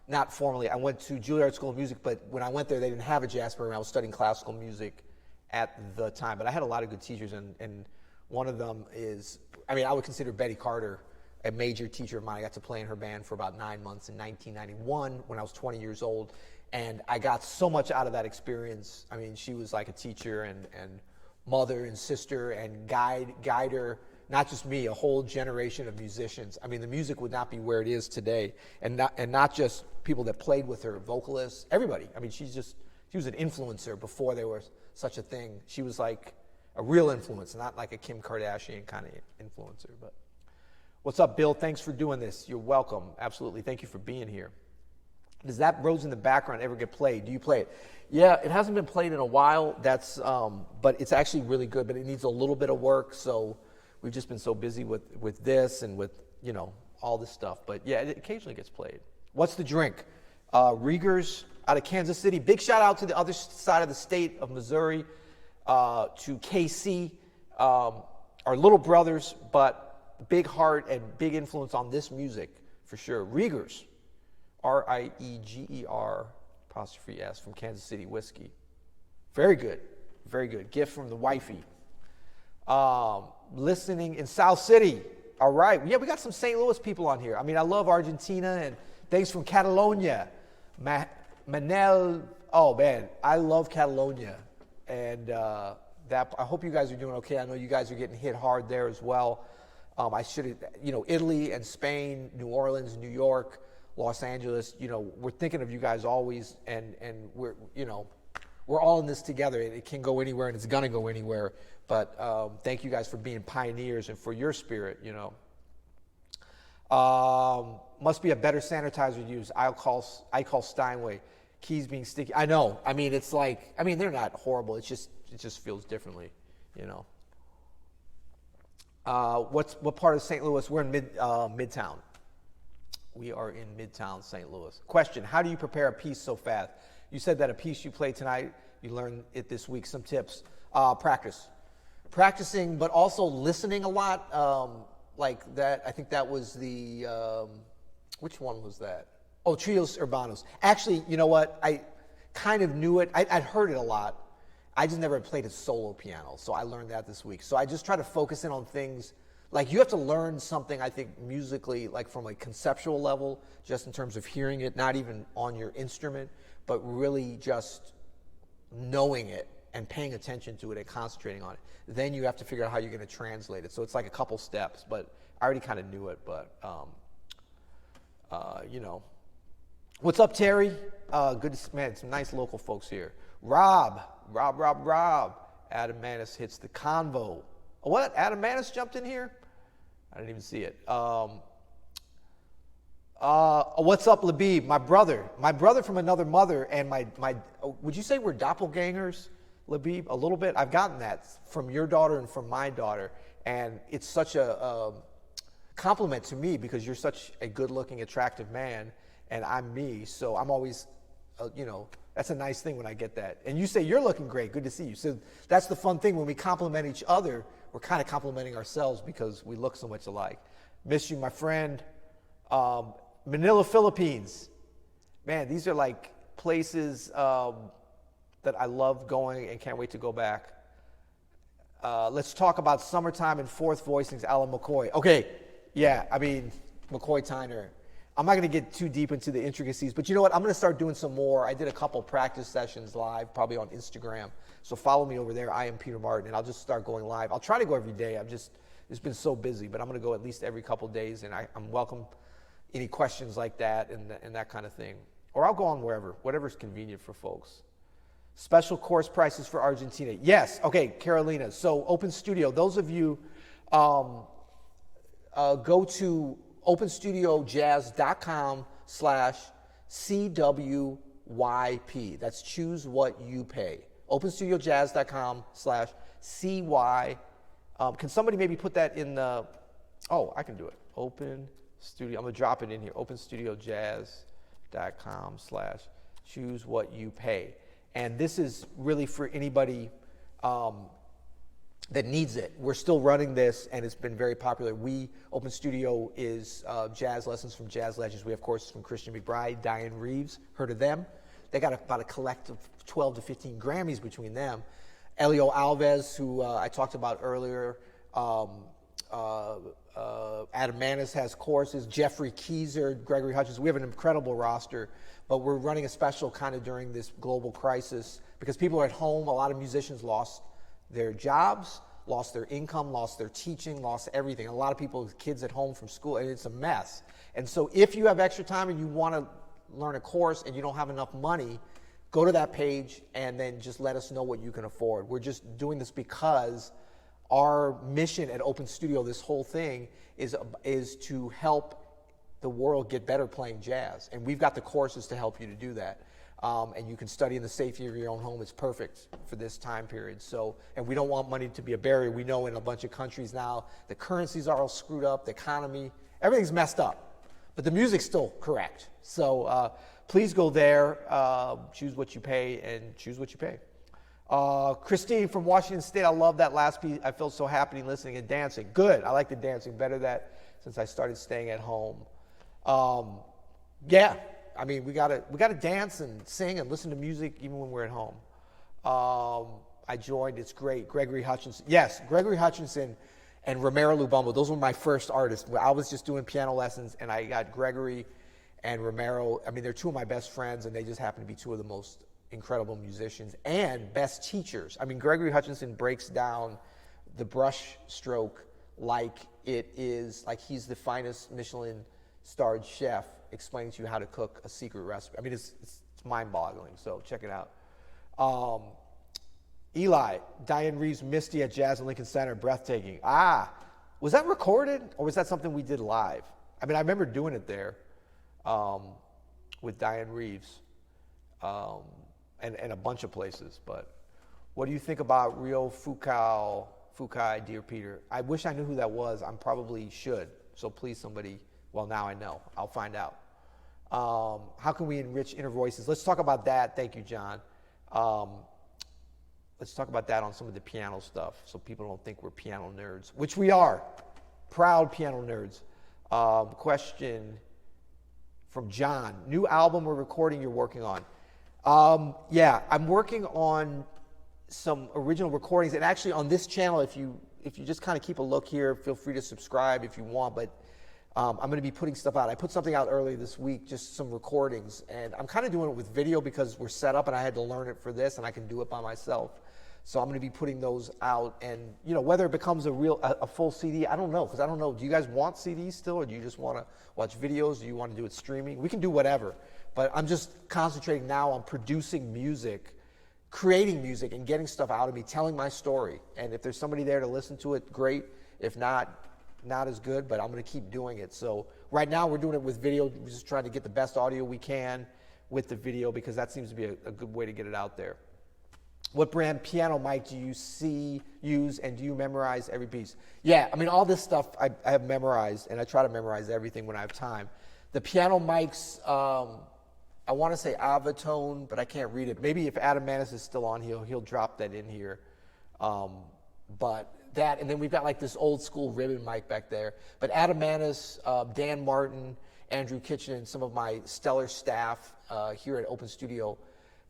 not formally. I went to Juilliard School of Music, but when I went there, they didn't have a jazz program. I was studying classical music at the time, but I had a lot of good teachers, and one of them is, I would consider Betty Carter a major teacher of mine. I got to play in her band for about 9 months in 1991 when I was 20 years old. And I got so much out of that experience. She was like a teacher and mother and sister and guider, not just me, a whole generation of musicians. The music would not be where it is today. And not just people that played with her, vocalists, everybody. She was an influencer before there was such a thing. She was like a real influence, not like a Kim Kardashian kind of influencer. But what's up, Bill? Thanks for doing this. You're welcome. Absolutely. Thank you for being here. Does that Rose in the Background ever get played? Do you play it? Yeah, it hasn't been played in a while. But it's actually really good, but it needs a little bit of work. So we've just been so busy with this and with, all this stuff. But yeah, it occasionally gets played. What's the drink? Rieger's out of Kansas City. Big shout out to the other side of the state of Missouri, to KC, our little brothers, but big heart and big influence on this music for sure. Rieger's. Rieger ' from Kansas City whiskey. Very good. Very good. Gift from the wifey. Listening in South City. All right. Yeah, we got some St. Louis people on here. I love Argentina, and thanks from Catalonia. Manel. Oh, man. I love Catalonia. And I hope you guys are doing okay. I know you guys are getting hit hard there as well. Italy and Spain, New Orleans, New York, Los Angeles, we're thinking of you guys always, and we're all in this together. It can go anywhere, and it's gonna go anywhere. But thank you guys for being pioneers and for your spirit. Must be a better sanitizer used. I call Steinway. Keys being sticky. I know. It's like they're not horrible. It just feels differently. What part of St. Louis? We're in Midtown. We are in Midtown St. Louis. Question, how do you prepare a piece so fast? You said that a piece you played tonight, you learned it this week. Some tips. Practice. Practicing, but also listening a lot. Like that, I think that was the, which one was that? Oh, Trilhos Urbanos. Actually, you know what? I kind of knew it. I'd heard it a lot. I just never played a solo piano, so I learned that this week. So I just try to focus in on things. Like, you have to learn something, I think, musically, like from a conceptual level, just in terms of hearing it, not even on your instrument, but really just knowing it and paying attention to it and concentrating on it. Then you have to figure out how you're going to translate it. So it's like a couple steps, but I already kind of knew it. But, What's up, Terry? Good to see, man, some nice local folks here. Rob. Adam Manis hits the convo. What? Adam Manis jumped in here? I didn't even see it. What's up, Labib? My brother from another mother, and my. Would you say we're doppelgangers, Labib? A little bit. I've gotten that from your daughter and from my daughter, and it's such a compliment to me because you're such a good-looking, attractive man, and I'm me. So I'm always, that's a nice thing when I get that. And you say you're looking great. Good to see you. So that's the fun thing when we compliment each other. We're kind of complimenting ourselves because we look so much alike. Miss you, my friend. Manila, Philippines. Man, these are like places that I love going and can't wait to go back. Let's talk about summertime and fourth voicings a la McCoy. Okay, yeah, McCoy Tyner. I'm not going to get too deep into the intricacies, but you know what? I'm going to start doing some more. I did a couple practice sessions live, probably on Instagram. So follow me over there. I am Peter Martin, and I'll just start going live. I'll try to go every day. It's been so busy, but I'm going to go at least every couple days, and I'm welcome any questions like that and that kind of thing. Or I'll go on whatever's convenient for folks. Special course prices for Argentina. Yes, okay, Carolina. So Open Studio, those of you, go to openstudiojazz.com/CWYP. That's choose what you pay. openstudiojazz.com/CY. Can somebody maybe put that in the, I can do it. Open Studio, I'm gonna drop it in here. openstudiojazz.com/choose what you pay. And this is really for anybody that needs it. We're still running this, and it's been very popular. Open Studio is jazz lessons from jazz legends. We have courses from Christian McBride, Diane Reeves. Heard of them? They got about a collective 12 to 15 Grammys between them. Elio Alves, who I talked about earlier. Adam Manis has courses. Jeffrey Keyser, Gregory Hutchins. We have an incredible roster. But we're running a special kind of during this global crisis because people are at home. A lot of musicians lost their jobs, lost their income, lost their teaching, lost everything. A lot of people with kids at home from school, and it's a mess. And so if you have extra time and you want to learn a course and you don't have enough money, go to that page and then just let us know what you can afford. We're just doing this because our mission at Open Studio, this whole thing, is to help the world get better playing jazz. And we've got the courses to help you to do that. And you can study in the safety of your own home. It's perfect for this time period. So, and we don't want money to be a barrier. We know in a bunch of countries now, the currencies are all screwed up, the economy, everything's messed up. But the music's still correct. So please go there, choose what you pay, and choose what you pay. Christine from Washington State, I love that last piece. I felt so happy listening and dancing. Good, I like the dancing better that since I started staying at home. Yeah, I mean, we gotta dance and sing and listen to music even when we're at home. I joined, it's great. Gregory Hutchinson, yes, Gregory Hutchinson and Romero Lubumbo, those were my first artists. I was just doing piano lessons and I got Gregory and Romero. I mean, they're two of my best friends and they just happen to be two of the most incredible musicians and best teachers. I mean, Gregory Hutchinson breaks down the brush stroke like it is, like he's the finest Michelin-starred chef explaining to you how to cook a secret recipe. I mean, it's mind-boggling, so check it out. Eli, Diane Reeves, Misty at Jazz in Lincoln Center, breathtaking. Was that recorded or was that something we did live? I mean, I remember doing it there with Diane Reeves and a bunch of places, but what do you think about Rio Fukai, Dear Peter? I wish I knew who that was. I probably should, so please somebody, well, now I know. I'll find out. How can we enrich inner voices? Let's talk about that. Thank you, John. Let's talk about that on some of the piano stuff so people don't think we're piano nerds, which we are. Proud piano nerds. Question from John. New album or recording you're working on? Yeah, I'm working on some original recordings. And actually on this channel, if you just kind of keep a look here, feel free to subscribe if you want. But I'm going to be putting stuff out. I put something out earlier this week, just some recordings. And I'm kind of doing it with video because we're set up and I had to learn it for this and I can do it by myself. So I'm going to be putting those out. And, you know, whether it becomes a full CD, I don't know. Because I don't know, do you guys want CDs still? Or do you just want to watch videos? Do you want to do it streaming? We can do whatever. But I'm just concentrating now on producing music, creating music, and getting stuff out of me, telling my story. And if there's somebody there to listen to it, great. If not, not as good, but I'm going to keep doing it. So right now we're doing it with video. We're just trying to get the best audio we can with the video because that seems to be a good way to get it out there. What brand piano mic do you use, and do you memorize every piece? Yeah, I mean, all this stuff I have memorized, and I try to memorize everything when I have time. The piano mics, I want to say Avatone, but I can't read it. Maybe if Adam Manis is still on, he'll drop that in here. But that, and then we've got like this old school ribbon mic back there. But Adam Manis, Dan Martin, Andrew Kitchen, and some of my stellar staff here at Open Studio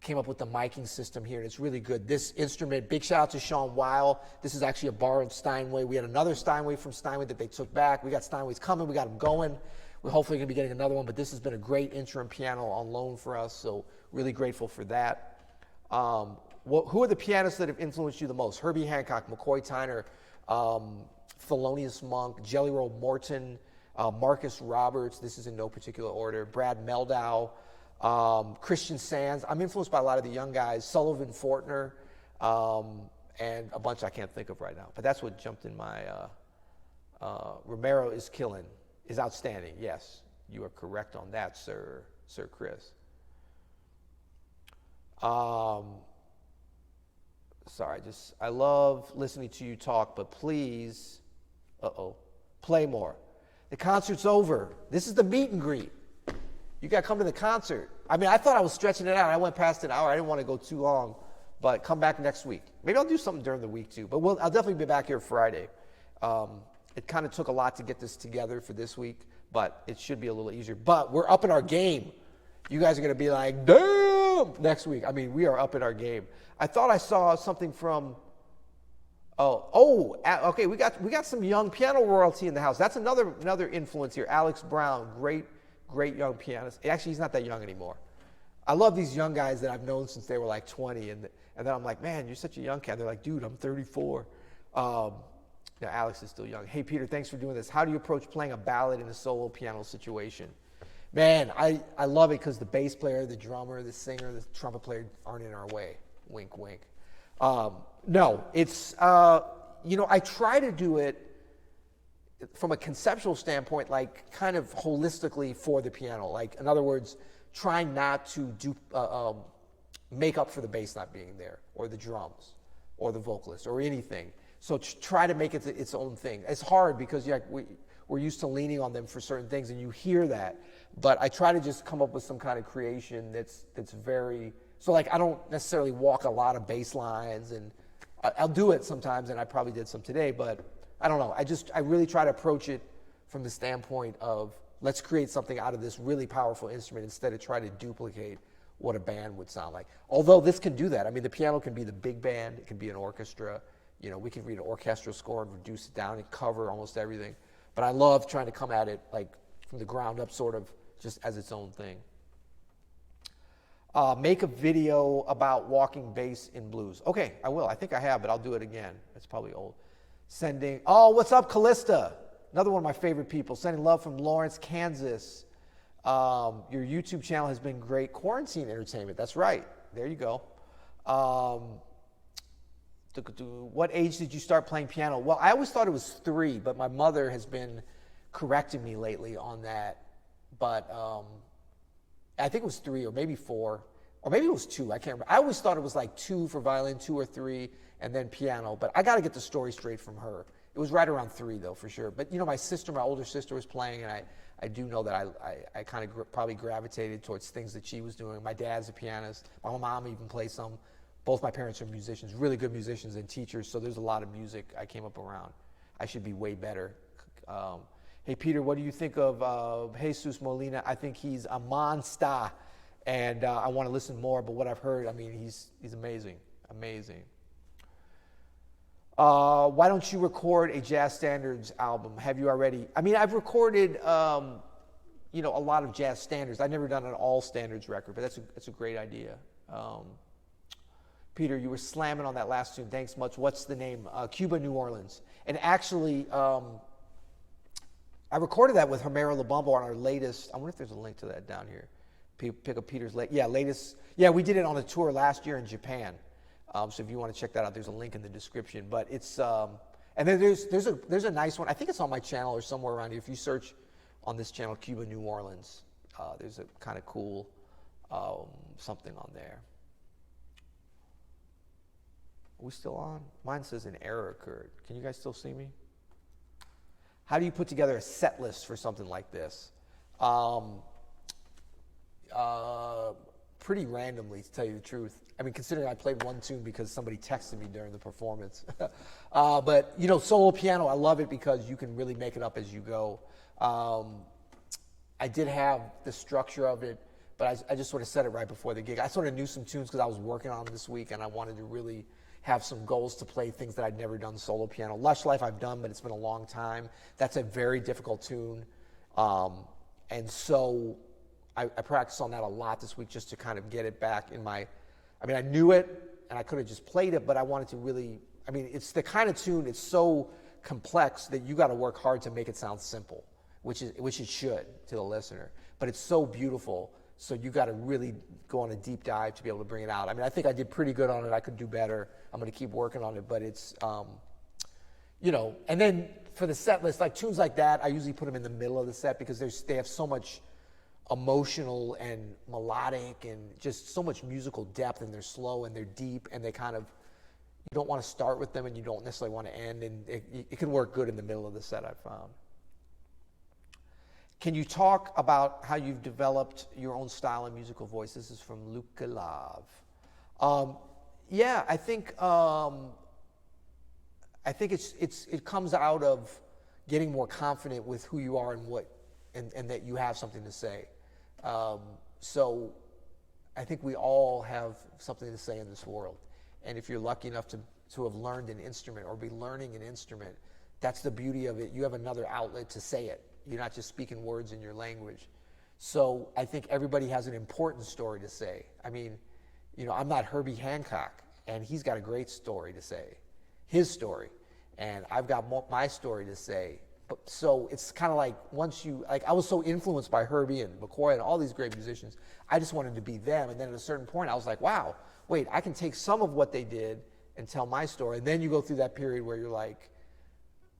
came up with the miking system here, and it's really good. This instrument, big shout out to Sean Weil. This is actually a borrowed Steinway. We had another Steinway from Steinway that they took back. We got Steinways coming. We got them going. We're hopefully going to be getting another one, but this has been a great interim piano on loan for us, so really grateful for that. Who are the pianists that have influenced you the most? Herbie Hancock, McCoy Tyner, Thelonious Monk, Jelly Roll Morton, Marcus Roberts, this is in no particular order, Brad Meldau, Christian Sands. I'm influenced by a lot of the young guys, Sullivan Fortner, and a bunch I can't think of right now. But that's what jumped in my, Romero is outstanding. Yes, you are correct on that, Sir Chris. Sorry, I love listening to you talk, but please, play more. The concert's over. This is the meet and greet. You got to come to the concert. I mean, I thought I was stretching it out. I went past an hour. I didn't want to go too long, but come back next week. Maybe I'll do something during the week too, but I'll definitely be back here Friday. It kind of took a lot to get this together for this week, but it should be a little easier. But we're up in our game. You guys are going to be like, damn, next week. I mean, we are up in our game. I thought I saw something from, okay, we got some young piano royalty in the house. That's another influence here. Alex Brown, great young pianist. Actually, he's not that young anymore. I love these young guys that I've known since they were like 20, and then I'm like, man, you're such a young cat. They're like, dude, I'm 34. Alex is still young. Hey, Peter, thanks for doing this. How do you approach playing a ballad in a solo piano situation? Man, I love it because the bass player, the drummer, the singer, the trumpet player aren't in our way. Wink, wink. No, it's, I try to do it from a conceptual standpoint, like kind of holistically for the piano. Like, in other words, trying not to do make up for the bass not being there, or the drums, or the vocalist, or anything. So try to make it its own thing. It's hard because we're used to leaning on them for certain things, and you hear that. But I try to just come up with some kind of creation that's very, so like I don't necessarily walk a lot of bass lines, and I'll do it sometimes, and I probably did some today, but I don't know. I really try to approach it from the standpoint of let's create something out of this really powerful instrument instead of try to duplicate what a band would sound like. Although this can do that. I mean, the piano can be the big band. It can be an orchestra. We can read an orchestral score and reduce it down and cover almost everything. But I love trying to come at it like from the ground up, sort of just as its own thing. Make a video about walking bass in blues. Okay, I will. I think I have, but I'll do it again. It's probably old. What's up, Callista? Another one of my favorite people. Sending love from Lawrence, Kansas. Your YouTube channel has been great. Quarantine entertainment. That's right. There you go. What age did you start playing piano? Well, I always thought it was 3, but my mother has been correcting me lately on that. But I think it was 3 or maybe 4, or maybe it was 2. I can't remember. I always thought it was like 2 for violin, 2 or 3, and then piano. But I got to get the story straight from her. It was right around 3, though, for sure. But, my older sister was playing, and I do know that I kind of probably gravitated towards things that she was doing. My dad's a pianist. My mom even plays some. Both my parents are musicians, really good musicians and teachers, so there's a lot of music I came up around. I should be way better. Hey, Peter, what do you think of Jesus Molina? I think he's a monster, and I want to listen more, but what I've heard, I mean, he's amazing, amazing. Why don't you record a jazz standards album? Have you already? I mean, I've recorded, a lot of jazz standards. I've never done an all standards record, but that's a great idea. Peter, you were slamming on that last tune. Thanks much. What's the name? Cuba, New Orleans. And actually, I recorded that with Romero Lubumbo on our latest. I wonder if there's a link to that down here. Pick up Peter's latest. Yeah, we did it on a tour last year in Japan. So if you want to check that out, there's a link in the description. But it's and then there's a nice one. I think it's on my channel or somewhere around here. If you search on this channel, Cuba, New Orleans, there's a kind of cool something on there. Are we still on? Mine says an error occurred. Can you guys still see me? How do you put together a set list for something like this? Pretty randomly, to tell you the truth. I mean, considering I played one tune because somebody texted me during the performance. But, solo piano, I love it because you can really make it up as you go. I did have the structure of it, but I just sort of said it right before the gig. I sort of knew some tunes because I was working on them this week, and I wanted to really have some goals to play things that I'd never done solo piano. Lush Life I've done, but it's been a long time. That's a very difficult tune. And so I practiced on that a lot this week just to kind of get it back in my, I knew it and I could have just played it, but I wanted to really, it's the kind of tune, it's so complex that you got to work hard to make it sound simple, which it should to the listener. But it's so beautiful So you got to really go on a deep dive to be able to bring it out. I mean, I think I did pretty good on it. I could do better. I'm going to keep working on it, but it's, you know, and then for the set list, like tunes like that, I usually put them in the middle of the set because they have so much emotional and melodic and just so much musical depth, and they're slow and they're deep, and they kind of, you don't want to start with them and you don't necessarily want to end, and it can work good in the middle of the set, I've found. Can you talk about how you've developed your own style and musical voice? This is from Luka Lav. Yeah, I think it comes out of getting more confident with who you are and that you have something to say. So I think we all have something to say in this world. And if you're lucky enough to have learned an instrument or be learning an instrument, that's the beauty of it. You have another outlet to say it. You're not just speaking words in your language. So I think everybody has an important story to say. I mean, you know, I'm not Herbie Hancock, and he's got a great story to say, his story. And I've got my story to say. But so it's kind of like I was so influenced by Herbie and McCoy and all these great musicians, I just wanted to be them. And then at a certain point, I was like, wow, wait, I can take some of what they did and tell my story. And then you go through that period where you're like,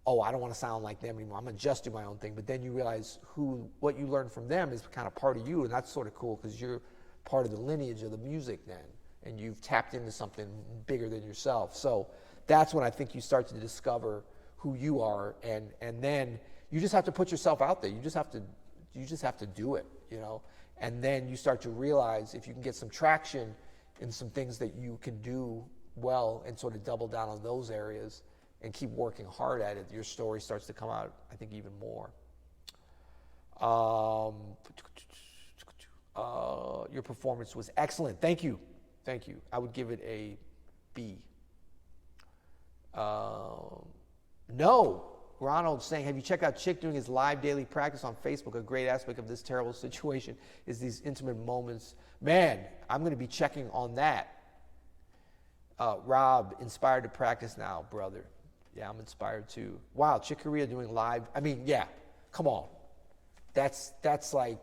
oh, I don't want to sound like them anymore. I'm going to just do my own thing. But then you realize what you learned from them is kind of part of you, and that's sort of cool because you're part of the lineage of the music then, and you've tapped into something bigger than yourself. So that's when I think you start to discover who you are, and then you just have to put yourself out there. You just have to do it, you know. And then you start to realize if you can get some traction in some things that you can do well and sort of double down on those areas and keep working hard at it, your story starts to come out, I think, even more. Your performance was excellent. Thank you. Thank you. I would give it a B. No. Ronald saying, have you checked out Chick doing his live daily practice on Facebook? A great aspect of this terrible situation is these intimate moments. Man, I'm going to be checking on that. Rob, inspired to practice now, brother. Yeah, I'm inspired too. Wow, Chick Corea doing live. I mean, yeah, come on. That's like,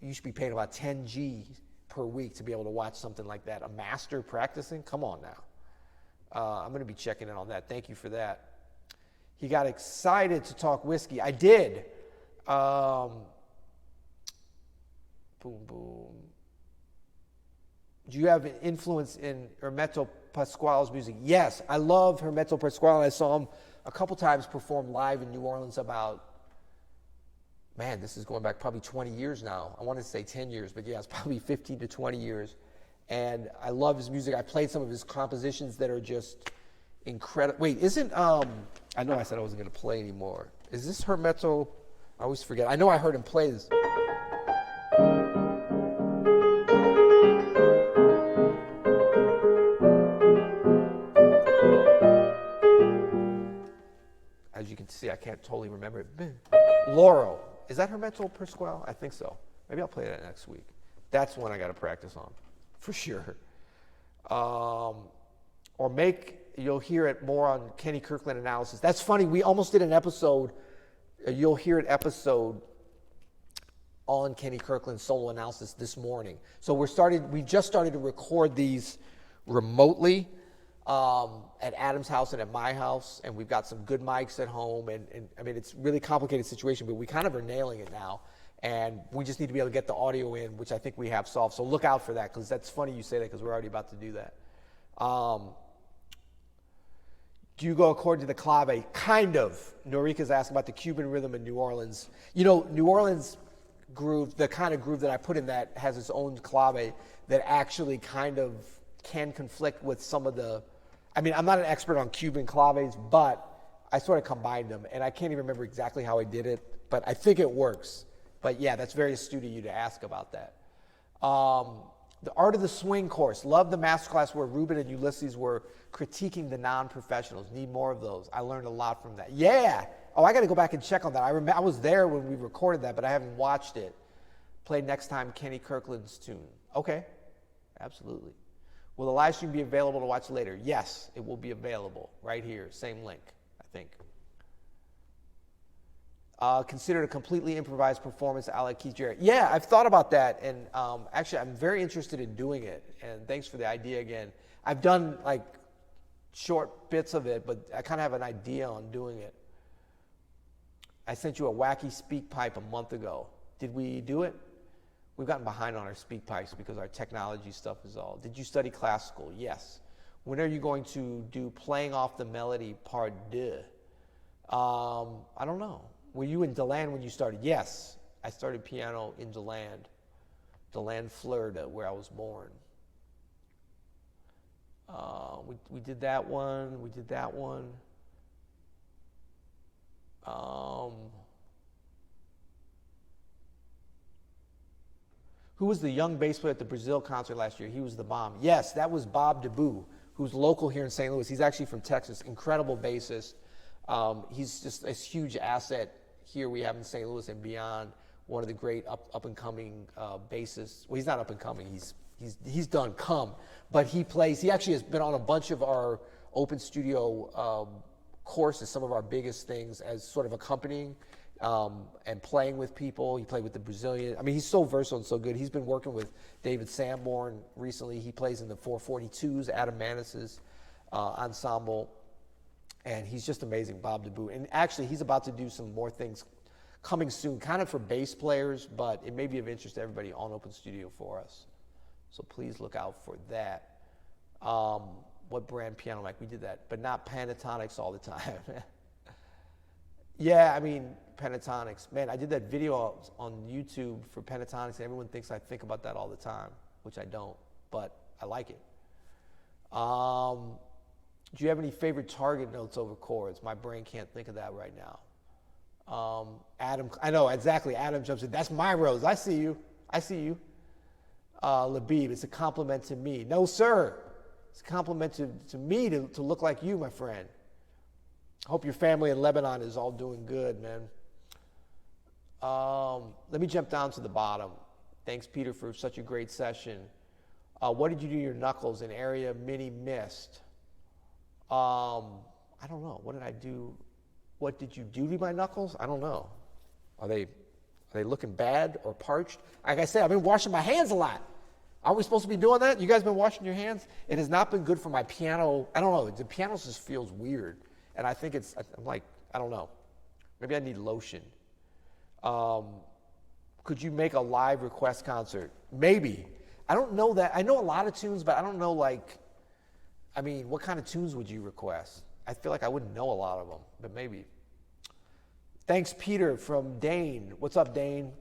you should be paying about 10 G per week to be able to watch something like that. A master practicing? Come on now. I'm going to be checking in on that. Thank you for that. He got excited to talk whiskey. I did. Boom, boom. Do you have an influence in Hermeto Pasquale's music? Yes, I love Hermeto Pasquale. I saw him a couple times perform live in New Orleans about, man, this is going back probably 20 years now. I want to say 10 years, but yeah, it's probably 15 to 20 years. And I love his music. I played some of his compositions that are just incredible. Wait, isn't, I know I said I wasn't going to play anymore. Is this Hermeto? I always forget. I know I heard him play this. As you can see, I can't totally remember it. Loro. Is that Hermeto Pasquale? I think so. Maybe I'll play that next week. That's one I got to practice on, for sure. You'll hear it more on Kenny Kirkland analysis. That's funny. We almost did an episode, you'll hear an episode on Kenny Kirkland's solo analysis this morning. So we just started to record these remotely at Adam's house and at my house, and we've got some good mics at home, and I mean, it's a really complicated situation, but we kind of are nailing it now, and we just need to be able to get the audio in, which I think we have solved. So look out for that, because that's funny you say that, because we're already about to do that. Do you go according to the clave? Kind of. Norika's asking about the Cuban rhythm in New Orleans. You know, New Orleans groove, the kind of groove that I put in that has its own clave that actually kind of can conflict with some of the, I mean, I'm not an expert on Cuban claves, but I sort of combined them, and I can't even remember exactly how I did it, but I think it works. But yeah, that's very astute of you to ask about that. The Art of the Swing course. Love the masterclass where Ruben and Ulysses were critiquing the non-professionals. Need more of those. I learned a lot from that. Yeah. Oh, I got to go back and check on that. I was there when we recorded that, but I haven't watched it. Play next time Kenny Kirkland's tune. Okay. Absolutely. Will the live stream be available to watch later? Yes, it will be available right here. Same link, I think. Considered a completely improvised performance a la Keith Jarrett. Yeah, I've thought about that, and actually I'm very interested in doing it, and thanks for the idea again. I've done like short bits of it, but I kind of have an idea on doing it. I sent you a wacky speak pipe a month ago. Did we do it? We've gotten behind on our speak pipes because our technology stuff is all. Did you study classical? Yes. When are you going to do playing off the melody part deux? I don't know. Were you in DeLand when you started? Yes. I started piano in DeLand, Florida, where I was born. We did that one. We did that one. Who was the young bass player at the Brazil concert last year? He was the bomb. Yes, that was Bob DeBoo, who's local here in St. Louis. He's actually from Texas. Incredible bassist. He's just a huge asset here we have in St. Louis and beyond. One of the great up-and-coming bassists. Well, he's not up-and-coming. He's done come. But he actually has been on a bunch of our open studio courses, some of our biggest things, as sort of accompanying and playing with people. He played with the Brazilian. I mean, he's so versatile and so good. He's been working with David Sanborn recently. He plays in the 442s, Adam Manis's ensemble. And he's just amazing, Bob DeBoo. And actually, he's about to do some more things coming soon, kind of for bass players, but it may be of interest to everybody on Open Studio for us. So please look out for that. What brand piano mic? We did that, but not Pentatonics all the time. Yeah, I mean, Pentatonics. Man, I did that video on YouTube for Pentatonics, and everyone thinks I think about that all the time, which I don't, but I like it. Do you have any favorite target notes over chords? My brain can't think of that right now. Adam, I know, exactly. Adam jumps in. That's my rose. I see you. I see you. Labib, it's a compliment to me. No, sir. It's a compliment to me to look like you, my friend. Hope your family in Lebanon is all doing good, man. Let me jump down to the bottom. Thanks, Peter, for such a great session. What did you do to your knuckles? An area mini missed. I don't know. What did I do? What did you do to my knuckles? I don't know. Are they looking bad or parched? Like I said, I've been washing my hands a lot. Are we supposed to be doing that? You guys been washing your hands? It has not been good for my piano. I don't know. The piano just feels weird. And I think I'm like, I don't know. Maybe I need lotion. Could you make a live request concert? Maybe. I don't know that. I know a lot of tunes, but I don't know, like, I mean, what kind of tunes would you request? I feel like I wouldn't know a lot of them, but maybe. Thanks, Peter, from Dane. What's up, Dane?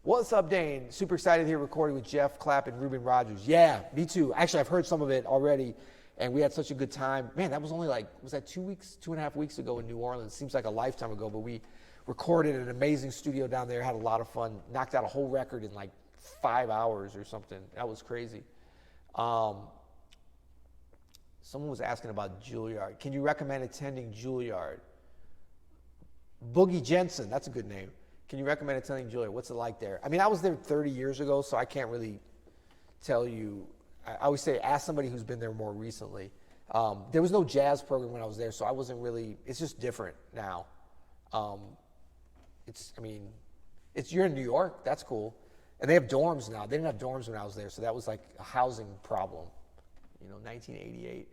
What's up, Dane? Super excited here recording with Jeff Clapp and Ruben Rogers. Yeah, me too. Actually, I've heard some of it already, and we had such a good time. Man, that was only like, was that 2.5 weeks ago in New Orleans? Seems like a lifetime ago, but we recorded an amazing studio down there, had a lot of fun, knocked out a whole record in like 5 hours or something. That was crazy. Someone was asking about Juilliard. Can you recommend attending Juilliard? Boogie Jensen, that's a good name. Can you recommend attending Juilliard? What's it like there? I mean, I was there 30 years ago, so I can't really tell you. I always say ask somebody who's been there more recently. There was no jazz program when I was there, so I wasn't really, it's just different now. You're in New York, that's cool. And they have dorms now. They didn't have dorms when I was there, so that was like a housing problem. 1988.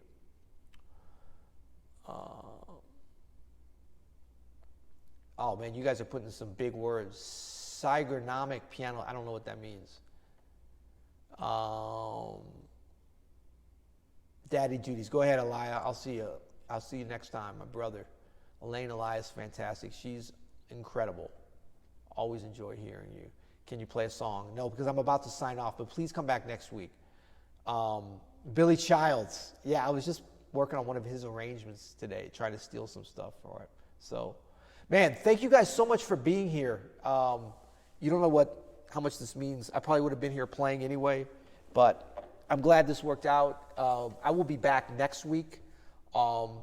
Oh man, you guys are putting some big words. Psygronomic piano, I don't know what that means. Daddy duties. Go ahead, Elia. I'll see you next time, my brother. Elaine Elias, fantastic. She's incredible. Always enjoy hearing you. Can you play a song? No, because I'm about to sign off, but please come back next week. Billy Childs. Yeah, I was just working on one of his arrangements today, trying to steal some stuff for it. So, man, thank you guys so much for being here. You don't know how much this means. I probably would have been here playing anyway, but I'm glad this worked out. I will be back next week,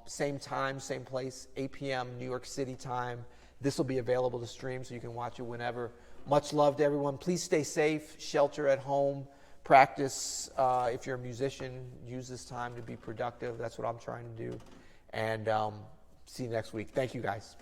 same time, same place, 8 p.m. New York City time. This will be available to stream, so you can watch it whenever. Much love to everyone. Please stay safe, shelter at home. Practice, if you're a musician, use this time to be productive. That's what I'm trying to do. And see you next week. Thank you, guys.